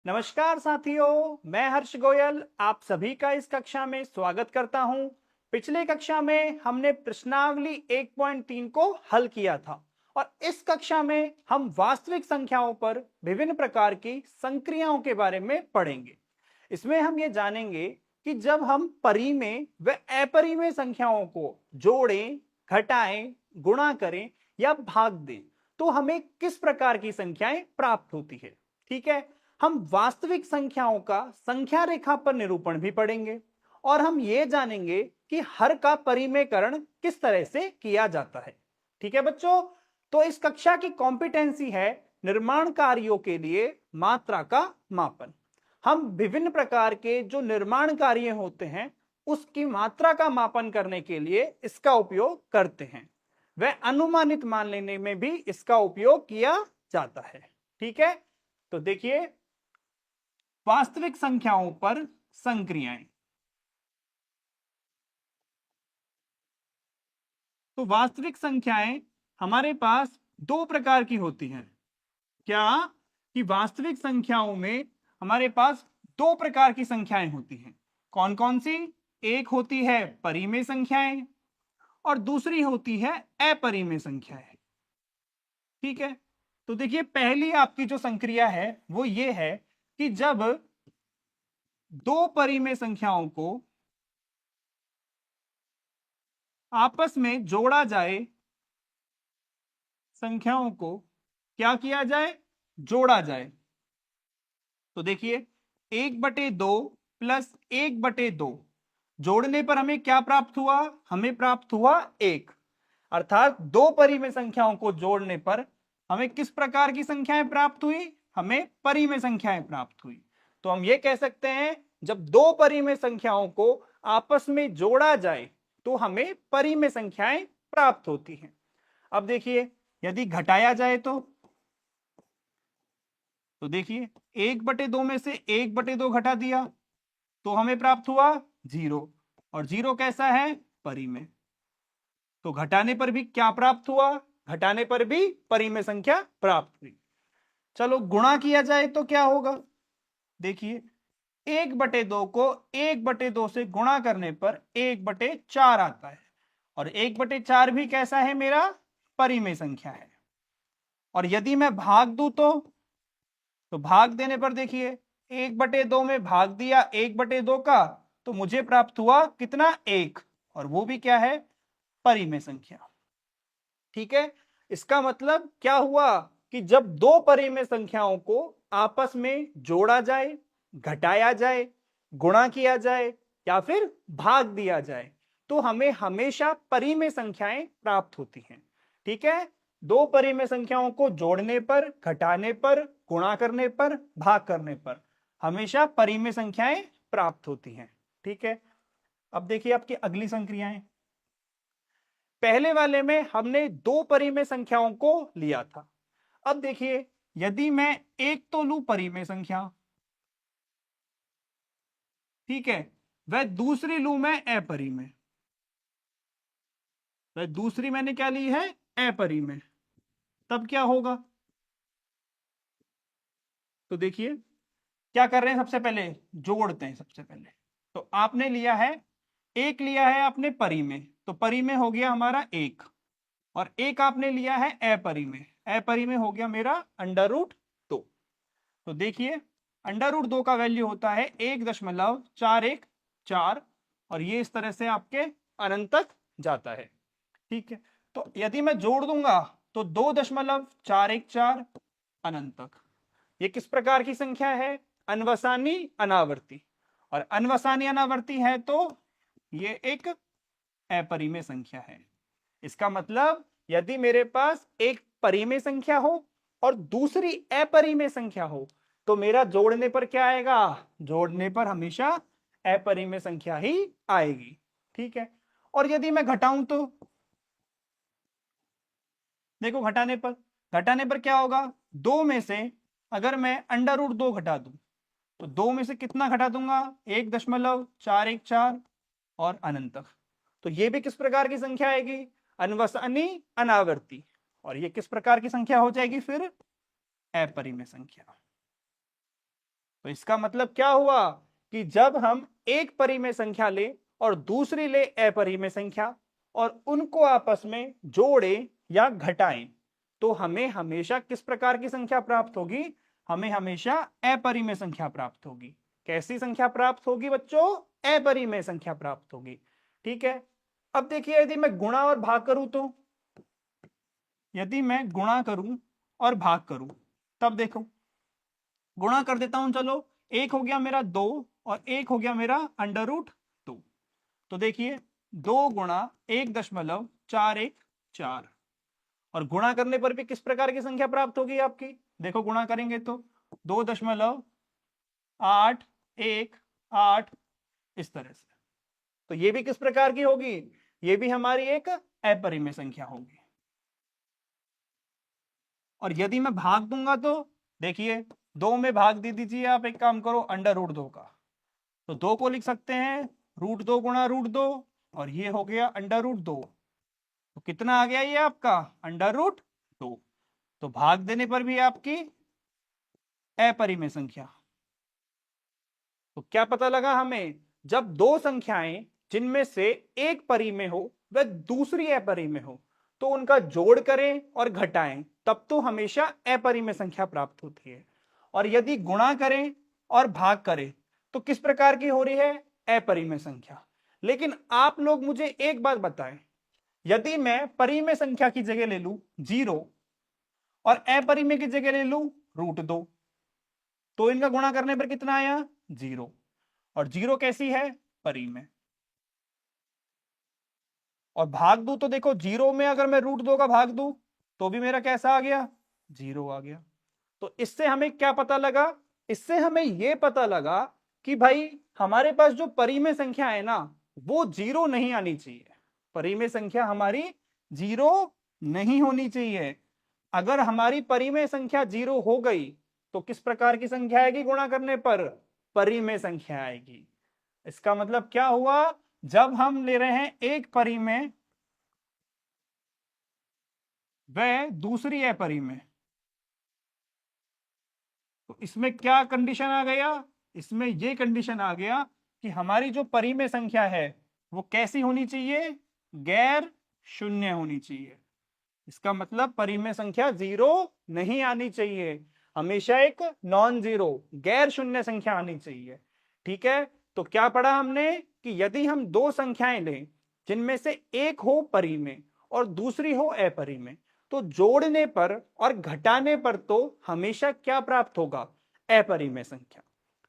नमस्कार साथियों, मैं हर्ष गोयल आप सभी का इस कक्षा में स्वागत करता हूं। पिछले कक्षा में हमने प्रश्नावली 1.3 को हल किया था और इस कक्षा में हम वास्तविक संख्याओं पर विभिन्न प्रकार की संक्रियाओं के बारे में पढ़ेंगे। इसमें हम ये जानेंगे कि जब हम परिमेय व अपरिमेय संख्याओं को जोड़ें, घटाएं, गुणा करें या भाग दें तो हमें किस प्रकार की संख्याएं प्राप्त होती है। ठीक है, हम वास्तविक संख्याओं का संख्या रेखा पर निरूपण भी पढ़ेंगे और हम ये जानेंगे कि हर का परिमेयकरण किस तरह से किया जाता है। ठीक है बच्चों, तो इस कक्षा की कॉम्पिटेंसी है निर्माण कार्यों के लिए मात्रा का मापन। हम विभिन्न प्रकार के जो निर्माण कार्य होते हैं उसकी मात्रा का मापन करने के लिए इसका उपयोग करते हैं। वह अनुमानित मान लेने में भी इसका उपयोग किया जाता है। ठीक है, तो देखिए वास्तविक संख्याओं पर संक्रियाएं। तो वास्तविक संख्याएं हमारे पास दो प्रकार की होती हैं। क्या कि वास्तविक संख्याओं में हमारे पास दो प्रकार की संख्याएं होती हैं। कौन कौन सी? एक होती है परिमेय संख्याएं और दूसरी होती है अपरिमेय संख्याएं। ठीक है, तो देखिए पहली आपकी जो संक्रिया है वो ये है कि जब दो परिमेय संख्याओं को आपस में जोड़ा जाए, संख्याओं को क्या किया जाए? जोड़ा जाए। तो देखिए 1/2 प्लस 1/2 जोड़ने पर हमें क्या प्राप्त हुआ? हमें प्राप्त हुआ 1। अर्थात दो परिमेय संख्याओं को जोड़ने पर हमें किस प्रकार की संख्याएं प्राप्त हुई? हमें परिमेय संख्याएं प्राप्त हुई। तो हम ये कह सकते हैं जब दो परिमेय संख्याओं को आपस में जोड़ा जाए तो हमें परिमेय संख्याएं प्राप्त होती हैं। अब देखिए यदि घटाया जाए तो देखिए 1/2 में से 1/2 घटा दिया तो हमें प्राप्त हुआ 0 और 0 कैसा है? परिमेय। तो घटाने पर भी क्या प्राप्त हुआ? घटाने पर भी परिमेय संख्या प्राप्त हुई। चलो गुणा किया जाए तो क्या होगा? देखिए 1/2 को 1/2 से गुणा करने पर 1/4 आता है और 1/4 भी कैसा है? मेरा परिमेय संख्या है। और यदि मैं भाग दूं तो भाग देने पर देखिए 1/2 में भाग दिया 1/2 का तो मुझे प्राप्त हुआ कितना? 1 और वो भी क्या है? परिमेय संख्या। ठीक है, इसका मतलब क्या हुआ कि जब दो परिमेय संख्याओं को आपस में जोड़ा जाए, घटाया जाए, गुणा किया जाए या फिर भाग दिया जाए तो हमें हमेशा परिमेय संख्याएं प्राप्त होती हैं। ठीक है, दो परिमेय संख्याओं को जोड़ने पर, घटाने पर, गुणा करने पर, भाग करने पर हमेशा परिमेय संख्याएं प्राप्त होती हैं। ठीक है, अब देखिए आपकी अगली संक्रियाएं। पहले वाले में हमने दो परिमेय संख्याओं को लिया था। अब देखिए यदि मैं एक तो लू परिमेय संख्या, ठीक है, वह दूसरी लू मैं अपरिमेय, वह दूसरी मैंने क्या ली है? अपरिमेय। तब क्या होगा? तो देखिए क्या कर रहे हैं, सबसे पहले जोड़ते हैं। सबसे पहले तो आपने लिया है, एक लिया है आपने परिमेय, तो परिमेय हो गया हमारा एक और एक आपने लिया है अपरिमेय, अपरिमेय हो गया मेरा √2। तो देखिए √2 का वैल्यू होता है 1.414 और ये इस तरह से आपके अनंत तक जाता है। ठीक है, तो यदि मैं जोड़ दूंगा तो 2.414 अनंत तक। ये किस प्रकार की संख्या है? अनवसानी अनावर्ती, और अनवसानी अनावर्ती है तो ये एक अपरिमेय संख्या है। इसका मतलब यदि मेरे पास एक परिमेय संख्या हो और दूसरी अपरिमेय संख्या हो तो मेरा जोड़ने पर क्या आएगा? जोड़ने पर हमेशा अपरिमेय संख्या ही आएगी। ठीक है, और यदि मैं घटाऊं तो देखो घटाने पर क्या होगा? दो में से अगर मैं √2 घटा दूं तो दो में से कितना घटा दूंगा? 1.414 और अनंत तक। तो ये भी किस प्रकार की संख्या आएगी? अनवसानी अनावर्ती, और ये किस प्रकार की संख्या हो जाएगी फिर? अपरिमेय संख्या। तो इसका मतलब क्या हुआ कि जब हम एक परिमेय संख्या ले और दूसरी ले अपरिमेय संख्या और उनको आपस में जोड़े या घटाएं, तो हमें हमेशा किस प्रकार की संख्या प्राप्त होगी? हमें हमेशा अपरिमेय संख्या प्राप्त होगी। कैसी संख्या प्राप्त होगी बच्चों? अपरिमेय संख्या प्राप्त होगी। ठीक है, अब देखिए यदि मैं गुणा और भाग करूं तो, यदि मैं गुणा करूं और भाग करूं, तब देखो गुणा कर देता हूं, चलो एक हो गया मेरा 2 और एक हो गया मेरा √2। तो देखिए 2 गुणा 1.414 और गुणा करने पर भी किस प्रकार की संख्या प्राप्त होगी आपकी? देखो गुणा करेंगे तो 2.818 इस तरह से। तो ये भी किस प्रकार की होगी? ये भी हमारी एक अपरिमेय संख्या होगी। और यदि मैं भाग दूंगा तो देखिए 2 में भाग दे दीजिए आप, एक काम करो √2 का, तो 2 को लिख सकते हैं √2 गुणा √2 और ये हो गया √2। तो कितना आ गया ये आपका? √2। तो भाग देने पर भी आपकी अपरिमेय संख्या। तो क्या पता लगा हमें? जब दो संख्याएं जिनमें से एक परिमेय हो व दूसरी अपरिमेय हो, तो उनका जोड़ करें और घटाएं, तब तो हमेशा अपरिमेय संख्या प्राप्त होती है। और यदि गुणा करें और भाग करें तो किस प्रकार की हो रही है? अपरिमेय संख्या। लेकिन आप लोग मुझे एक बात बताएं, यदि मैं परिमेय संख्या की जगह ले लूं 0 और अपरिमेय की जगह ले लूं √2, तो इनका गुणा करने पर कितना आया? 0। और 0 कैसी है? परिमेय। और भाग दू तो देखो 0 में अगर मैं √2 का भाग दू तो भी मेरा कैसा आ गया? 0 आ गया। तो इससे हमें क्या पता लगा? इससे हमें यह पता लगा कि भाई हमारे पास जो परिमेय संख्या है ना, वो 0 नहीं आनी चाहिए। परिमेय संख्या हमारी 0 नहीं होनी चाहिए। अगर हमारी परिमेय संख्या 0 हो गई तो किस प्रकार की संख्या आएगी गुणा करने पर? परिमेय संख्या आएगी। इसका मतलब क्या हुआ? जब हम ले रहे हैं एक परिमेय व दूसरी अपरिमेय, तो इसमें क्या कंडीशन आ गया? इसमें यह कंडीशन आ गया कि हमारी जो परिमेय संख्या है वो कैसी होनी चाहिए? गैर शून्य होनी चाहिए। इसका मतलब परिमेय संख्या 0 नहीं आनी चाहिए, हमेशा एक नॉन जीरो गैर शून्य संख्या आनी चाहिए। ठीक है, तो क्या पढ़ा हमने कि यदि हम दो संख्याएं लें जिनमें से एक हो परिमेय और दूसरी हो अपरिमेय, तो जोड़ने पर और घटाने पर तो हमेशा क्या प्राप्त होगा? अपरिमेय संख्या।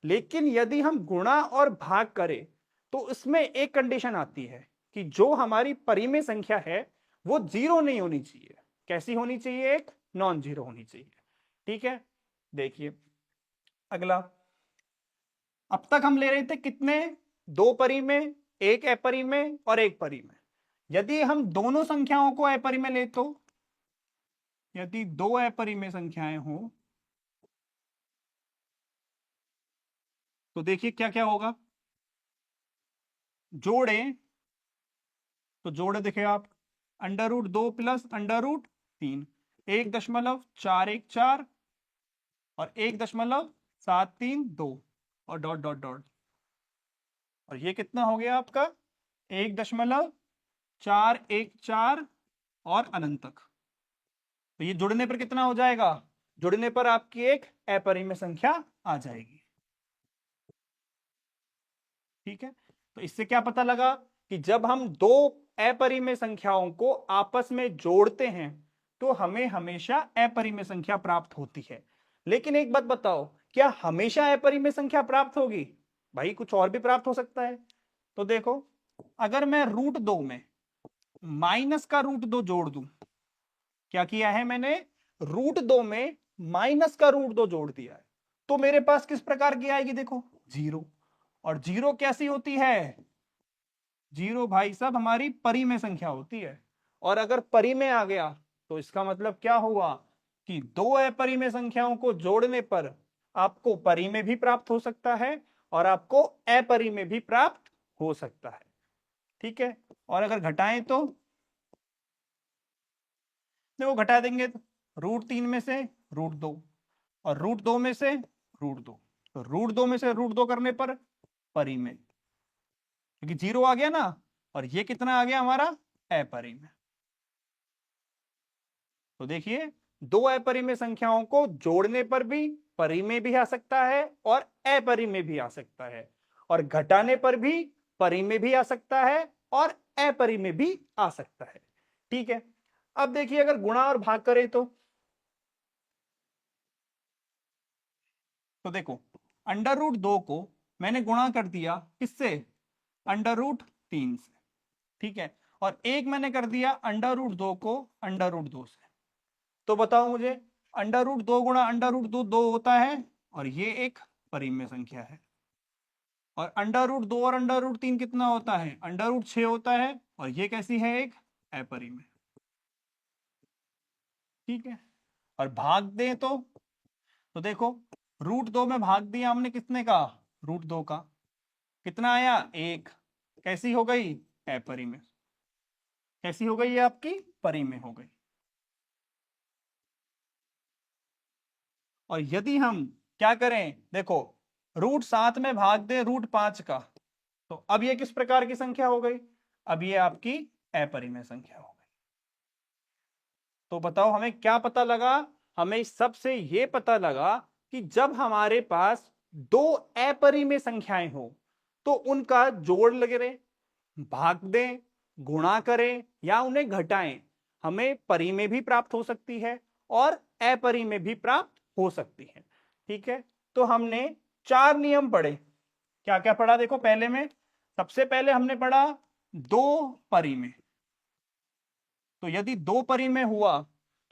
लेकिन यदि हम गुणा और भाग करें तो इसमें एक कंडीशन आती है कि जो हमारी परिमेय संख्या है वो 0 नहीं होनी चाहिए। कैसी होनी चाहिए? एक नॉन जीरो होनी चाहिए। ठीक है, देखिए अगला। अब तक हम ले रहे थे कितने? दो परिमेय, एक अपरिमेय और एक परिमेय। यदि हम दोनों संख्याओं को अपरिमेय ले तो, यदि दो अपरिमेय संख्याएं हो तो देखिए क्या क्या होगा। जोड़े तो जोड़े देखिए आप, √2 प्लस √3, 1.414 और 1.732 और डॉट डॉट डॉट, और ये कितना हो गया आपका? 1.414 और अनंत तक। तो ये जुड़ने पर कितना हो जाएगा? जुड़ने पर आपकी एक अपरिमेय संख्या आ जाएगी। ठीक है, तो इससे क्या पता लगा कि जब हम दो अपरिमेय संख्याओं को आपस में जोड़ते हैं तो हमें हमेशा अपरिमेय संख्या प्राप्त होती है। लेकिन एक बात बताओ, क्या हमेशा अपरिमेय संख्या प्राप्त होगी? भाई कुछ और भी प्राप्त हो सकता है। तो देखो, अगर मैं √2 में माइनस का √2 जोड़ दूं, क्या किया है मैंने? √2 में माइनस का √2 जोड़ दिया है, तो मेरे पास किस प्रकार की आएगी? देखो 0। और 0 कैसी होती है? 0 भाई साहब हमारी परिमेय संख्या होती है। और अगर परिमेय आ गया तो इसका मतलब क्या हुआ कि दो अपरिमेय संख्याओं को जोड़ने पर आपको परिमेय भी प्राप्त हो सकता है और आपको अपरिमेय भी प्राप्त हो सकता है। ठीक है, और अगर घटाएं तो देखो घटा देंगे तो √3 में से √2 और √2 में से √2, तो √2 में से √2 करने पर परिमेय, क्योंकि 0 आ गया ना, और ये कितना आ गया हमारा अपरिमेय। तो देखिए, दो अपरिमेय संख्याओं को जोड़ने पर भी परिमेय भी आ सकता है और अपरिमेय भी आ सकता है, और घटाने पर भी परिमेय भी आ सकता है और अपरिमेय भी आ सकता है। ठीक है, अब देखिए अगर गुणा और भाग करें तो देखो, √2 को मैंने गुणा कर दिया किससे, √3 से। ठीक है, और एक मैंने कर दिया √2 को √2 से। तो बताओ मुझे, √2 गुणा √2 2 होता है, और ये एक परिमेय संख्या है। और √2 और √3 कितना होता है, √6 होता है, और ये कैसी है, एक अपरिमेय। ठीक है, और भाग दें तो देखो, √2 में भाग दिया हमने कितने का, √2 का, कितना आया, 1। कैसी हो गई, अपरिमेय। कैसी हो गई, ये आपकी परिमेय हो गई। और यदि हम क्या करें, देखो, √7 में भाग दे √5 का, तो अब ये किस प्रकार की संख्या हो गई, अब ये आपकी अपरिमेय संख्या हो गई। तो बताओ हमें क्या पता लगा, हमें इस सब से ये पता लगा कि जब हमारे पास दो अपरिमेय संख्याएं हो तो उनका जोड़ लगे, भाग दें, गुणा करें या उन्हें घटाएं, हमें परिमेय भी प्राप्त हो सकती है और अपरिमेय भी प्राप्त हो सकती है। ठीक है, तो हमने 4 नियम पढ़े। क्या क्या पढ़ा, देखो, पहले में सबसे पहले हमने पढ़ा दो परिमेय। तो यदि दो परिमेय हुआ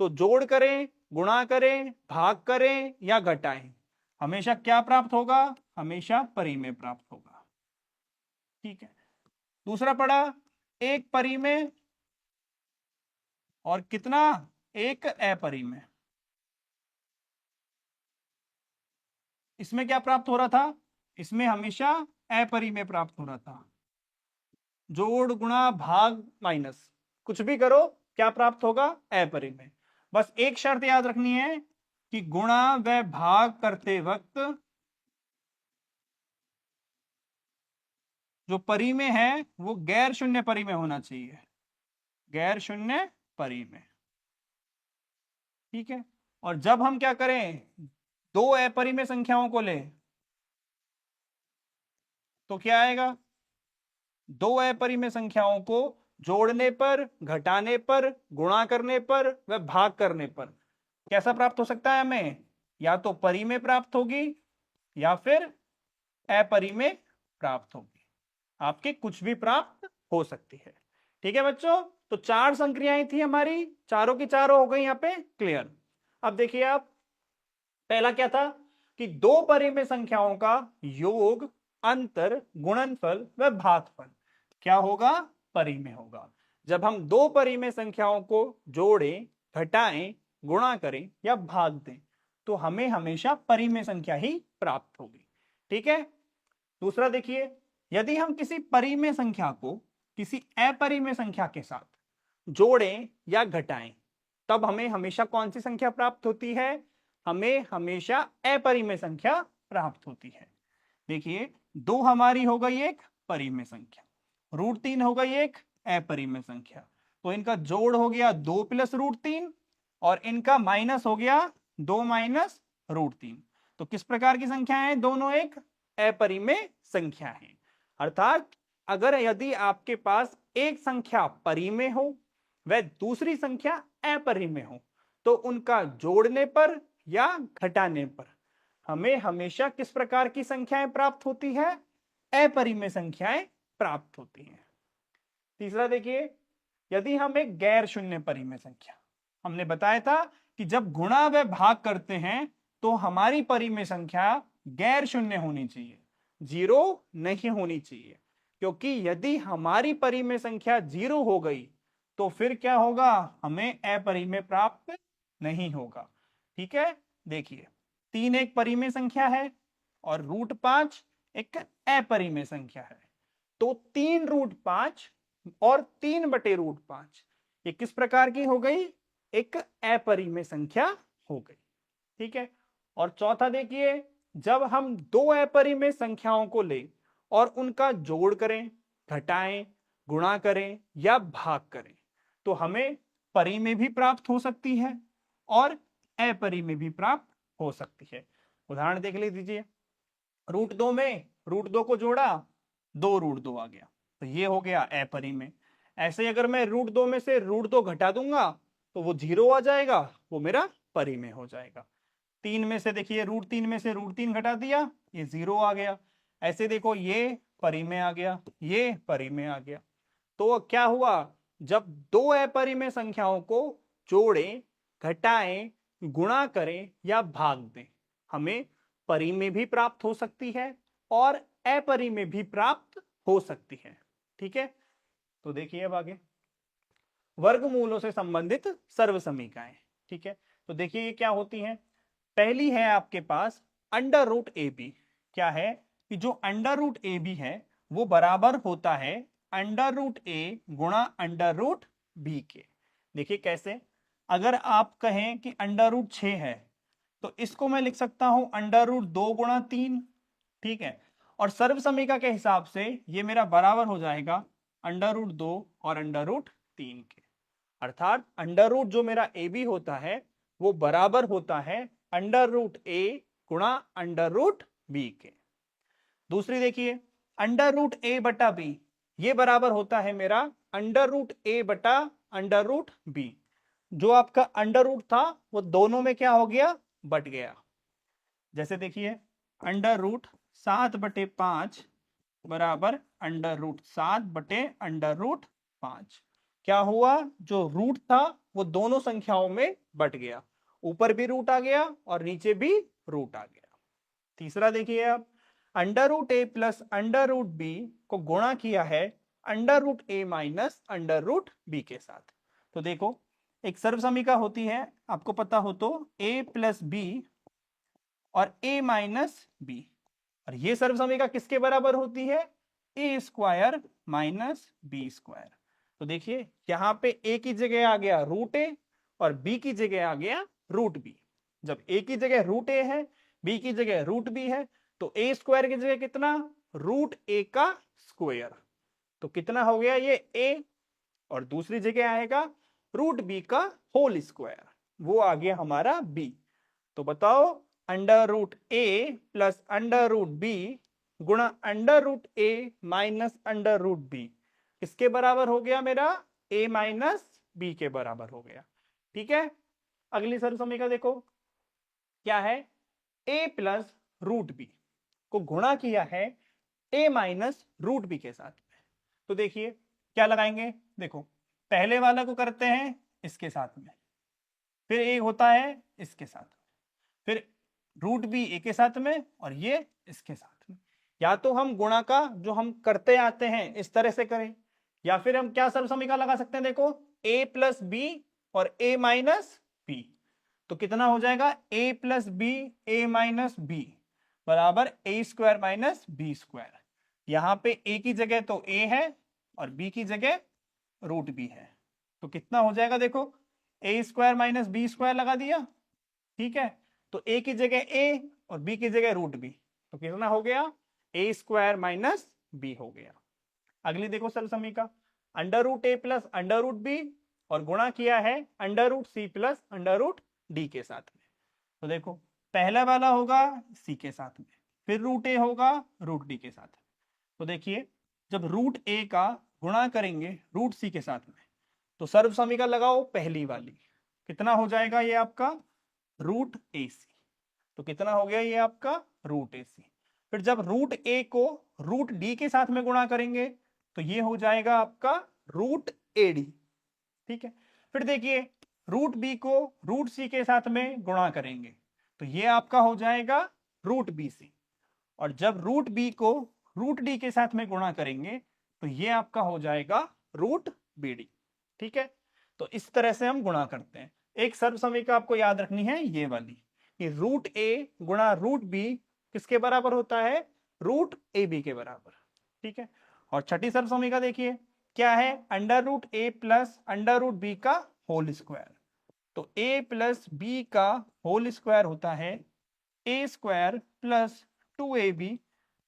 तो जोड़ करें, गुणा करें, भाग करें या घटाएं, हमेशा क्या प्राप्त होगा, हमेशा परिमेय प्राप्त होगा। ठीक है, दूसरा पढ़ा एक परिमेय और कितना, एक अपरिमेय। इसमें क्या प्राप्त हो रहा था, इसमें हमेशा अपरिमेय प्राप्त हो रहा था। जोड़, गुणा, भाग, माइनस, कुछ भी करो, क्या प्राप्त होगा, अपरिमेय। बस एक शर्त याद रखनी है कि गुणा व भाग करते वक्त जो परिमेय है वो गैर शून्य परिमेय होना चाहिए, गैर शून्य परिमेय। ठीक है, और जब हम क्या करें, दो अपरिमेय संख्याओं को ले तो क्या आएगा, दो अपरिमेय संख्याओं को जोड़ने पर, घटाने पर, गुणा करने पर व भाग करने पर कैसा प्राप्त हो सकता है हमें, या तो परिमेय प्राप्त होगी या फिर अपरिमेय प्राप्त होगी, आपके कुछ भी प्राप्त हो सकती है। ठीक है बच्चों, तो 4 संक्रियाएं थी हमारी, चारों की चारों हो गई यहाँ पे क्लियर। अब देखिए आप, पहला क्या था कि दो परिमेय संख्याओं का योग, अंतर, गुणनफल व भागफल क्या होगा, परिमेय होगा। जब हम दो परिमेय संख्याओं को जोड़ें, घटाएं, गुणा करें या भाग दें तो हमें हमेशा परिमेय संख्या ही प्राप्त होगी। ठीक है, दूसरा देखिए, यदि हम किसी परिमेय संख्या को किसी अपरिमेय संख्या के साथ जोड़ें या घटाएं तब हमें हमेशा कौन सी संख्या प्राप्त होती है, हमें हमेशा अपरिमेय संख्या प्राप्त होती है। देखिए, 2 हमारी हो गई एक परिमेय संख्या, √3 हो गई एक अपरिमेय संख्या, तो इनका जोड़ हो गया 2 + √3 और इनका माइनस हो गया 2 - √3। तो किस प्रकार की संख्या है, दोनों एक अपरिमेय संख्या है। अर्थात अगर यदि आपके पास एक संख्या परिमेय हो वह दूसरी संख्या अपरिमेय हो तो उनका जोड़ने पर या घटाने पर हमें हमेशा किस प्रकार की संख्याएं प्राप्त होती है, अपरिमेय संख्याएं प्राप्त होती हैं। तीसरा देखिए, यदि हम एक गैर शून्य परिमेय संख्या, हमने बताया था कि जब गुणा व भाग करते हैं तो हमारी परिमेय संख्या गैर शून्य होनी चाहिए, 0 नहीं होनी चाहिए, क्योंकि यदि हमारी परिमेय संख्या 0 हो गई तो फिर क्या होगा, हमें अपरिमेय प्राप्त नहीं होगा। ठीक है, देखिए, 3 एक परिमेय संख्या है और √5 एक अपरिमेय संख्या है, तो 3√5 और 3/√5 ये किस प्रकार की हो गई, एक अपरिमेय संख्या हो गई। ठीक है, और चौथा देखिए, जब हम दो अपरिमेय संख्याओं को लें और उनका जोड़ करें, घटाएं, गुणा करें या भाग करें तो हमें परिमेय भी प्राप्त हो सकती है और अपरिमेय भी प्राप्त हो सकती है। उदाहरण देख लीजिए, √2 में √2 को जोड़ा, 2√2 आ गया, तो ये हो गया अपरिमेय। ऐसे अगर मैं √2 में से √2 घटा दूंगा तो वो 0 आ जाएगा, वो मेरा परिमेय हो जाएगा। 3 में से देखिए √3 में से √3 घटा दिया, ये 0 आ गया। ऐसे देखो ये परिमेय आ गया, ये परिमेय आ गया। तो क्या हुआ, जब दो अपरिमेय संख्याओं को जोड़ें, घटाएं, गुणा करें या भाग दें, हमें परिमेय भी प्राप्त हो सकती है और अपरिमेय भी प्राप्त हो सकती है। ठीक है, तो देखिए अब आगे वर्गमूलों से संबंधित सर्वसमीकाएं। ठीक है, तो देखिए ये क्या होती हैं। पहली है आपके पास √AB। क्या है कि जो √AB है वो बराबर होता है √A गुणा √B के। देखिए कैसे, अगर आप कहें कि √6 है तो इसको मैं लिख सकता हूं √2 गुणा 3। ठीक है, और सर्वसमीका के हिसाब से ये मेरा बराबर हो जाएगा √2 और √3 के। अर्थात √ जो मेरा AB होता है वो बराबर होता है √A गुणा √B के। दूसरी देखिए √A बटा B, ये बराबर होता है मेरा √A बटा √B। जो आपका √ था वो दोनों में क्या हो गया, बट गया। जैसे देखिए √7/5 बराबर √7/5। क्या हुआ, जो रूट था वो दोनों संख्याओं में बट गया, ऊपर भी रूट आ गया और नीचे भी रूट आ गया। तीसरा देखिए आप √A प्लस √B को गुणा किया है √A माइनस √B के साथ। तो देखो एक सर्वसमीका होती है, आपको पता हो तो A प्लस B और A माइनस B, और ये सर्वसमीका किसके बराबर होती है, A² माइनस B²। तो देखिए यहां पे A की जगह आ गया √A और B की जगह आ गया √B। जब A की जगह √A है, B की जगह √B है, तो A² की जगह कितना, √A का स्क्वायर। तो कितना हो गया ये A, और दूसरी जगह आएगा √B का होल स्क्वायर, वो आ गया हमारा B। तो बताओ √A प्लस √B गुणा √A माइनस √B इसके बराबर हो गया मेरा A माइनस B के बराबर हो गया। ठीक है, अगली सर्वसमीका देखो क्या है, A प्लस √B को गुणा किया है A माइनस √B के साथ। तो देखिए क्या लगाएंगे, देखो पहले वाला को करते हैं इसके साथ में, फिर A होता है इसके साथ में, फिर √B A के साथ में और ये इसके साथ में। या तो हम गुणा का जो हम करते आते हैं इस तरह से करें, या फिर हम क्या सर्वसमीका लगा सकते हैं, देखो A प्लस B और A माइनस B। तो कितना हो जाएगा, A plus B A minus B बराबर A² माइनस B²। यहां पे A की जगह तो A है और B की जगह √B है, तो कितना हो जाएगा, देखो A² माइनस B² लगा दिया। ठीक है, तो A की जगह A और B की जगह √B, तो कितना हो गया, A² माइनस B हो गया। अगली देखो सर्वसमीका √A प्लस √B और गुणा किया है √C प्लस √D के साथ में। तो देखो पहला वाला होगा C के साथ में, फिर √A होगा √D के साथ। तो देखिए जब √A का गुणा करेंगे √C के साथ में तो सर्वसमीका लगाओ पहली वाली, कितना हो जाएगा ये आपका √AC। तो कितना हो गया ये आपका √AC। फिर जब √A को √D के साथ में गुणा करेंगे तो ये हो जाएगा आपका √AD। ठीक है, फिर देखिए √B को √C के साथ में गुणा करेंगे तो ये आपका हो जाएगा √BC, और जब √B को √D के साथ में गुणा करेंगे तो ये आपका हो जाएगा √BD। ठीक है, तो इस तरह से हम गुणा करते हैं। एक सर्वसमीका आपको याद रखनी है ये वाली कि √A गुणा √B किसके बराबर होता है, √AB के बराबर। ठीक है, और छठी सर्वसमीका देखिए क्या है, √A प्लस √B का होल स्क्वायर। तो A प्लस B का होल स्क्वायर होता है A² plus 2ab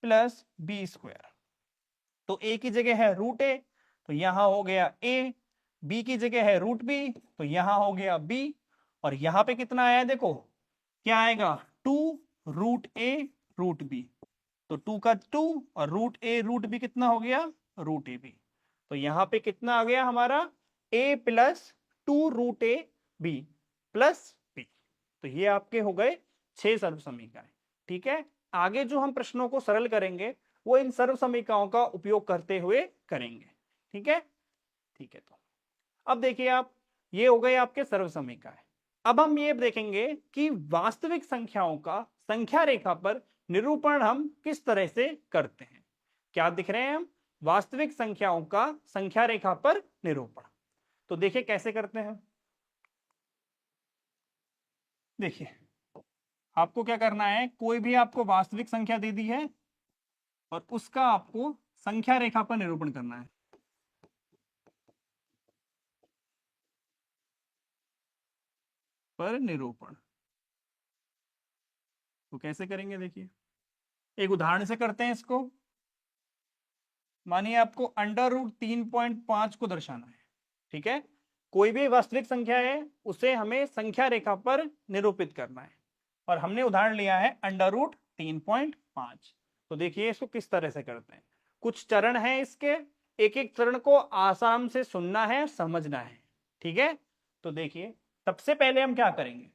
plus B square. तो a की जगह है रूट ए, तो यहां हो गया a, b की जगह है रूट बी, तो यहां हो गया b, और यहां पे कितना आया देखो, क्या आएगा 2 रूट ए रूट बी, तो 2 का 2 और रूट ए रूट बी कितना हो गया रूट ए बी। तो यहां पे कितना आ गया हमारा a plus 2 root a b plus b. तो ये आपके हो गए 6 सर्व समीकरण। ठीक है, आगे जो हम प्रश्नों को सरल करेंगे वो इन सर्व समीकरणों का उपयोग करते हुए करेंगे। ठीक है, ठीक है। तो अब देखिए आप, ये हो गए आपके सर्व समीकरण। अब हम ये देखेंगे कि वास्तविक संख्याओं का संख्या रेखा पर निरूपण हम किस तरह से करते हैं। क्या दिख रहे हैं हम, वास्तविक संख्याओं का संख्या रेखा पर निरूपण। तो देखिए कैसे करते हैं। देखिए आपको क्या करना है, कोई भी आपको वास्तविक संख्या दे दी है और उसका आपको संख्या रेखा पर निरूपण करना है। पर निरूपण तो कैसे करेंगे, देखिए एक उदाहरण से करते हैं इसको। मानिए आपको अंडर रूट 3.5 को दर्शाना है। ठीक है, कोई भी वास्तविक संख्या है उसे हमें संख्या रेखा पर निरूपित करना है, और हमने उदाहरण लिया है अंडर रूट 3.5। तो देखिए इसको किस तरह से करते हैं। कुछ चरण है इसके, एक एक चरण को आसाम से सुनना है, समझना है। ठीक है, तो देखिए सबसे पहले हम क्या करेंगे,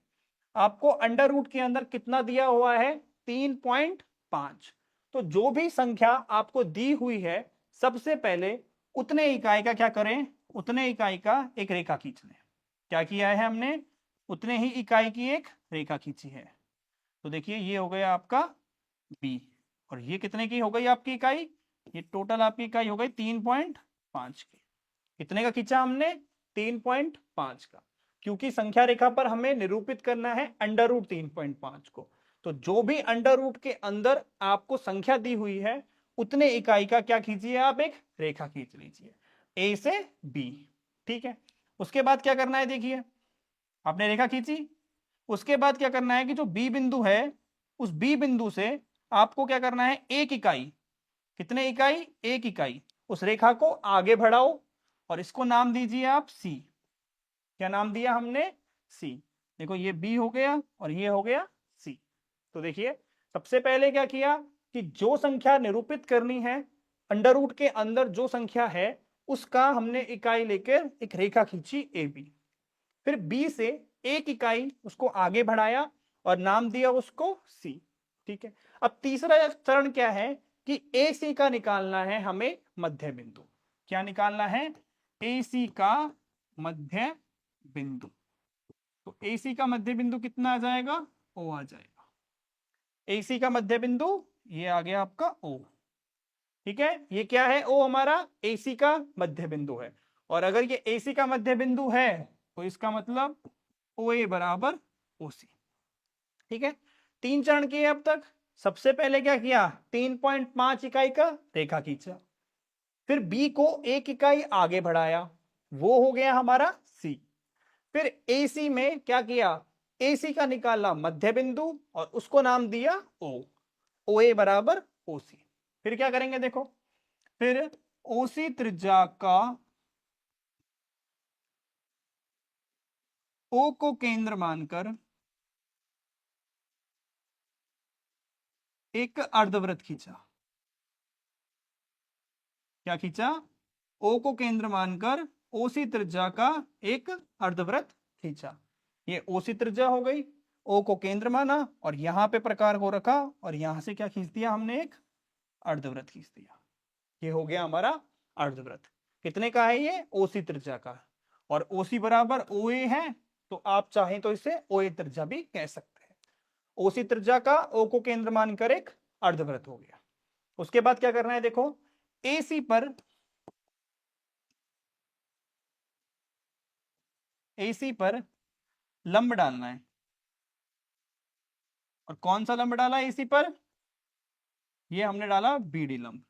आपको अंडर रूट के अंदर कितना दिया हुआ है 3.5। तो जो भी संख्या आपको दी हुई है सबसे पहले उतने इकाई का क्या करें, उतने इकाई का एक रेखा खींच लें। क्या किया है हमने, उतने ही इकाई की एक रेखा खींची है। तो देखिए ये हो गया आपका बी, और ये कितने की हो गई आपकी इकाई, ये टोटल आपकी इकाई हो गई 3.5 की। कितने का खींचा हमने, 3.5 का, क्योंकि संख्या रेखा पर हमें निरूपित करना है अंडर रूट 3.5 को। तो जो भी अंडर रूट के अंदर आपको संख्या दी हुई है उतने इकाई का क्या खींचिए, आप एक रेखा खींच लीजिए ए से बी। ठीक है, उसके बाद क्या करना है, देखिए आपने रेखा खींची, उसके बाद क्या करना है कि जो बी बिंदु है उस बी बिंदु से आपको क्या करना है, एक इकाई, कितने इकाई, एक इकाई, उस रेखा को आगे बढ़ाओ और इसको नाम दीजिए आप सी। क्या नाम दिया हमने, सी। देखो ये बी हो गया और ये हो गया सी। तो देखिए सबसे पहले क्या किया कि जो संख्या निरूपित करनी है अंडर रूट के अंदर जो संख्या है उसका हमने इकाई लेकर एक रेखा खींची ए बी। फिर बी से एक इकाई उसको आगे बढ़ाया और नाम दिया उसको सी। ठीक है, अब तीसरा चरण क्या है कि ए सी का निकालना है हमें मध्य बिंदु। क्या निकालना है, ए सी का मध्य बिंदु। तो ए सी का मध्य बिंदु कितना आ जाएगा, ओ आ जाएगा। ए सी का मध्य बिंदु ये आ गया आपका ओ। ठीक है, ये क्या है, ओ हमारा ए सी का मध्य बिंदु है, और अगर ये ए सी का मध्य बिंदु है तो इसका मतलब ओ ए बराबर ओ सी। ठीक है, 3 चरण किए अब तक। सबसे पहले क्या किया, 3.5 इकाई का रेखा खींचा, फिर बी को एक इकाई आगे बढ़ाया, वो हो गया हमारा सी। फिर ए सी में क्या किया, ए सी का निकाला मध्य बिंदु और उसको नाम दिया ओ, ओ ए बराबर ओ सी। फिर क्या करेंगे देखो, फिर ओ सी त्रिज्या का ओ को केंद्र मानकर एक अर्धवृत्त खींचा। क्या खींचा, ओ को केंद्र मानकर ओसी त्रिज्या का एक अर्धवृत्त खींचा। ये ओसी त्रिज्या हो गई, ओ को केंद्र माना और यहां पे प्रकार को रखा और यहां से क्या खींच दिया हमने, एक अर्धवृत्त खींच दिया। ये हो गया हमारा अर्धवृत्त। कितने का है ये, ओसी त्रिज्या का, और ओसी बराबर ओ ए है, तो आप चाहें तो इसे ओ ए त्रिज्या भी कह सकते हैं। ओसी त्रिज्या का ओ को केंद्र मानकर एक अर्धवृत्त हो गया। उसके बाद क्या करना है देखो, एसी पर एसी पर लंब डालना है। और कौन सा लंब डाला एसी पर, ये हमने डाला बीडी लंब,